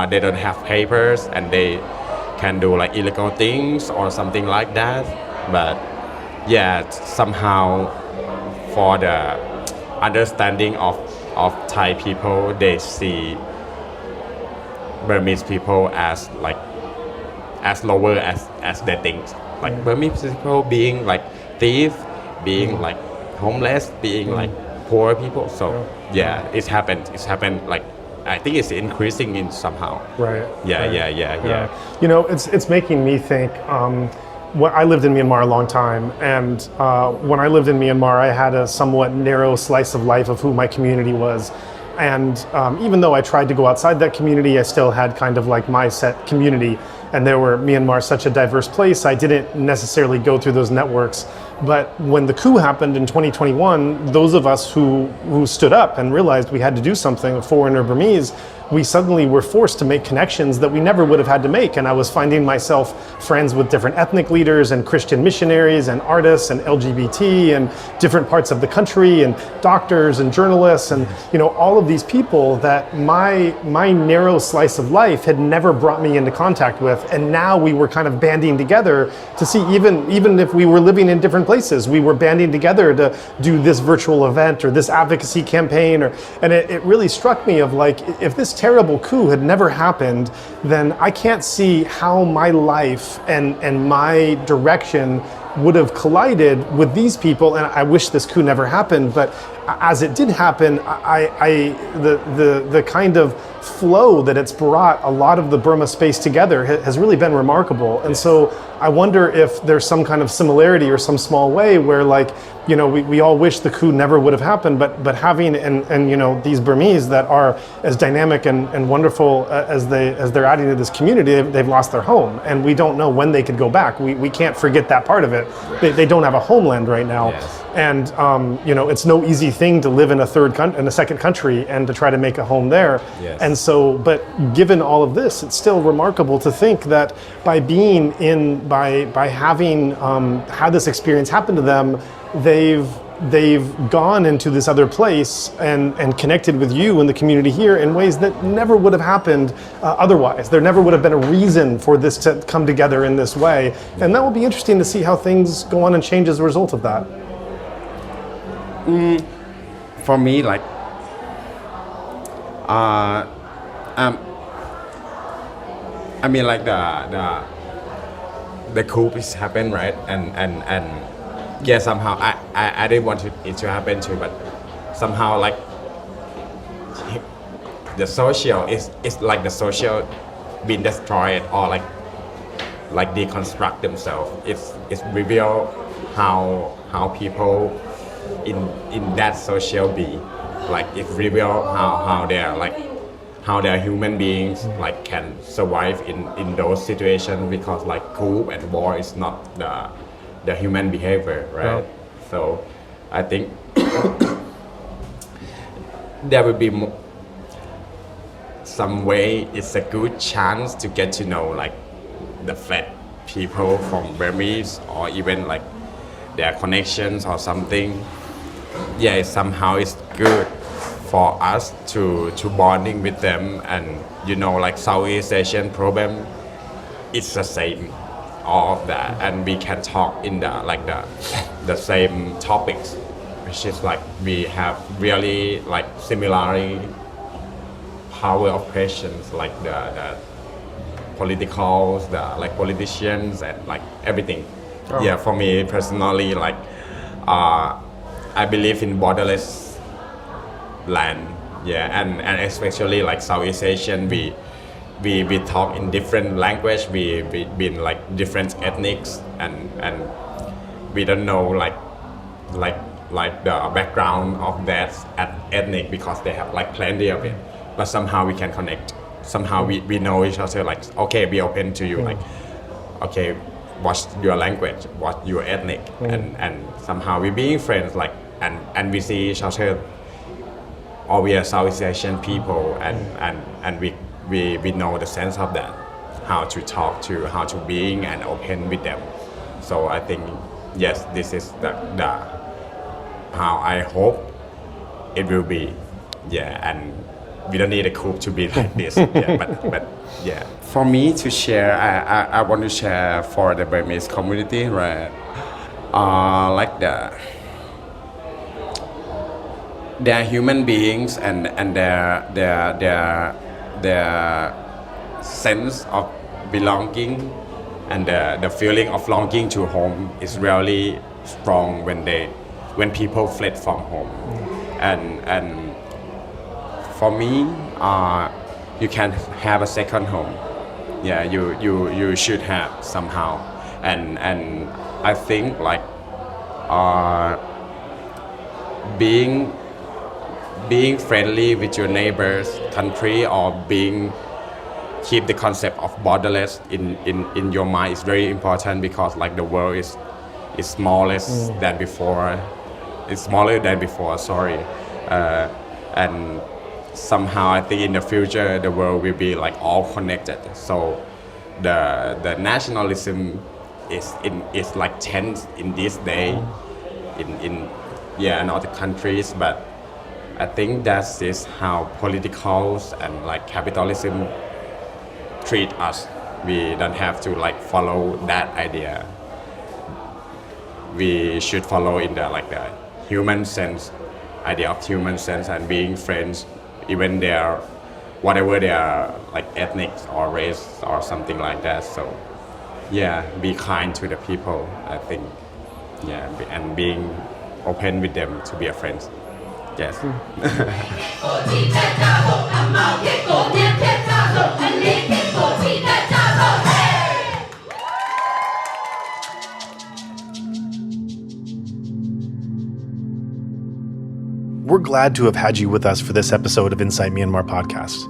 Speaker 7: They don't have papers and they can do like illegal things or something like that. But yeah, somehow for the understanding of Thai people, they see Burmese people as lower as they think. Like Burmese people being like thief, being like homeless, being like poor people. So yeah, it's happened like I think it's increasing in somehow.
Speaker 1: Right.
Speaker 7: Yeah.
Speaker 1: You know, it's making me think. I lived in Myanmar a long time, and when I lived in Myanmar, I had a somewhat narrow slice of life of who my community was. And even though I tried to go outside that community, I still had kind of like my set community. And Myanmar is such a diverse place, I didn't necessarily go through those networks. But when the coup happened in 2021, those of us who stood up and realized we had to do something, foreigner Burmese, we suddenly were forced to make connections that we never would have had to make. And I was finding myself friends with different ethnic leaders and Christian missionaries and artists and LGBT and different parts of the country and doctors and journalists and, you know, all of these people that my narrow slice of life had never brought me into contact with. And now we were kind of banding together to see, even if we were living in different places, we were banding together to do this virtual event or this advocacy campaign. And it really struck me of like, if this terrible coup had never happened, then I can't see how my life and my direction would have collided with these people. And I wish this coup never happened, but as it did happen, the kind of flow that it's brought a lot of the Burma space together has really been remarkable. And so I wonder if there's some kind of similarity or some small way where, like, you know, we all wish the coup never would have happened, but having and you know, these Burmese that are as dynamic and wonderful as they're adding to this community, they've lost their home, and we don't know when they could go back. We can't forget that part of it. They don't have a homeland right now.
Speaker 7: Yes.
Speaker 1: And you know, it's no easy thing to live in a second country and to try to make a home there.
Speaker 7: Yes.
Speaker 1: And so, but given all of this, it's still remarkable to think that by having had this experience happen to them, they've gone into this other place and connected with you and the community here in ways that never would have happened otherwise. There never would have been a reason for this to come together in this way. And that will be interesting to see how things go on and change as a result of that.
Speaker 7: For me, like, I mean, like the coup is happened, right? And yeah, somehow I didn't want it to happen too, but somehow like the social is like the social being destroyed or like deconstruct themselves. It's reveal how people in that social be, like it reveal how they're human beings, like can survive in those situations, because like coup and war is not the human behavior, right?
Speaker 1: No.
Speaker 7: So I think there will be some way. It's a good chance to get to know like the fled people from Burmese, or even like their connections or something. Yeah, somehow it's good for us to bonding with them, and you know, like Southeast Asian problem, it's the same, all of that, and we can talk in the same topics, which is like we have really like similarly power of questions, like the politicals, the like politicians and like everything. Oh. Yeah, for me personally, like I believe in borderless land. Yeah, and especially like Southeast Asian, we talk in different language. We been like different ethnics, and we don't know like the background of that ethnic, because they have like plenty of it. But somehow we can connect. Somehow we know each other. Like, okay, be open to you. Like, okay, what's your language? What's your ethnic? And somehow we being friends. Like, and we see each other. Or we are Southeast Asian people, and we know the sense of that. how to talk to, how to being and open with them. So I think yes, this is the how I hope it will be. Yeah, and we don't need a coup to be like this. Yeah, but yeah. For me to share, I want to share for the Burmese community, right? Like they're human beings and their sense of belonging and the feeling of longing to home is really strong when people fled from home. And for me, you can have a second home. Yeah, you should have somehow. And I think like being friendly with your neighbor's country or keep the concept of borderless in your mind is very important, because like the world is smaller than before. It's smaller than before, sorry. And somehow I think in the future the world will be like all connected. So the nationalism is like tense in this day in other countries, but I think that is how politicals and like capitalism treat us. We don't have to like follow that idea. We should follow in the like the human sense, idea of human sense and being friends, even whatever their like ethnic or race or something like that. So yeah, be kind to the people, I think. Yeah, and being open with them to be a friend. Yes.
Speaker 1: We're glad to have had you with us for this episode of Insight Myanmar podcast.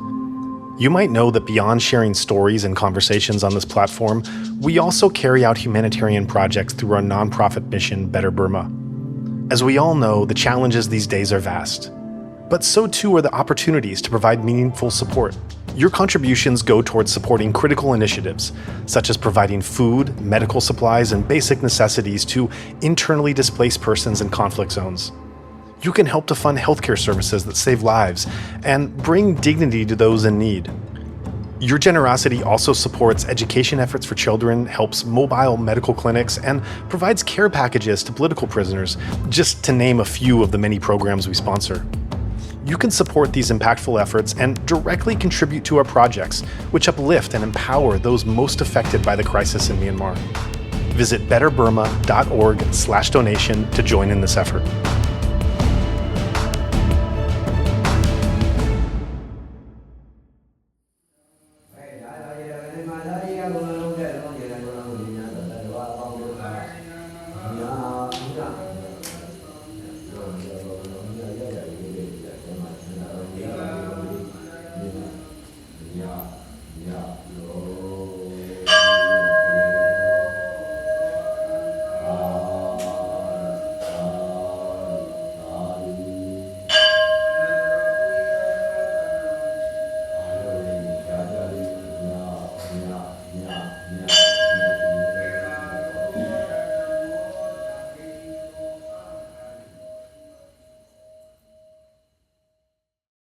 Speaker 1: You might know that beyond sharing stories and conversations on this platform, we also carry out humanitarian projects through our nonprofit mission, Better Burma. As we all know, the challenges these days are vast, but so too are the opportunities to provide meaningful support. Your contributions go towards supporting critical initiatives, such as providing food, medical supplies, and basic necessities to internally displaced persons in conflict zones. You can help to fund healthcare services that save lives and bring dignity to those in need. Your generosity also supports education efforts for children, helps mobile medical clinics, and provides care packages to political prisoners, just to name a few of the many programs we sponsor. You can support these impactful efforts and directly contribute to our projects, which uplift and empower those most affected by the crisis in Myanmar. Visit betterburma.org/donation to join in this effort.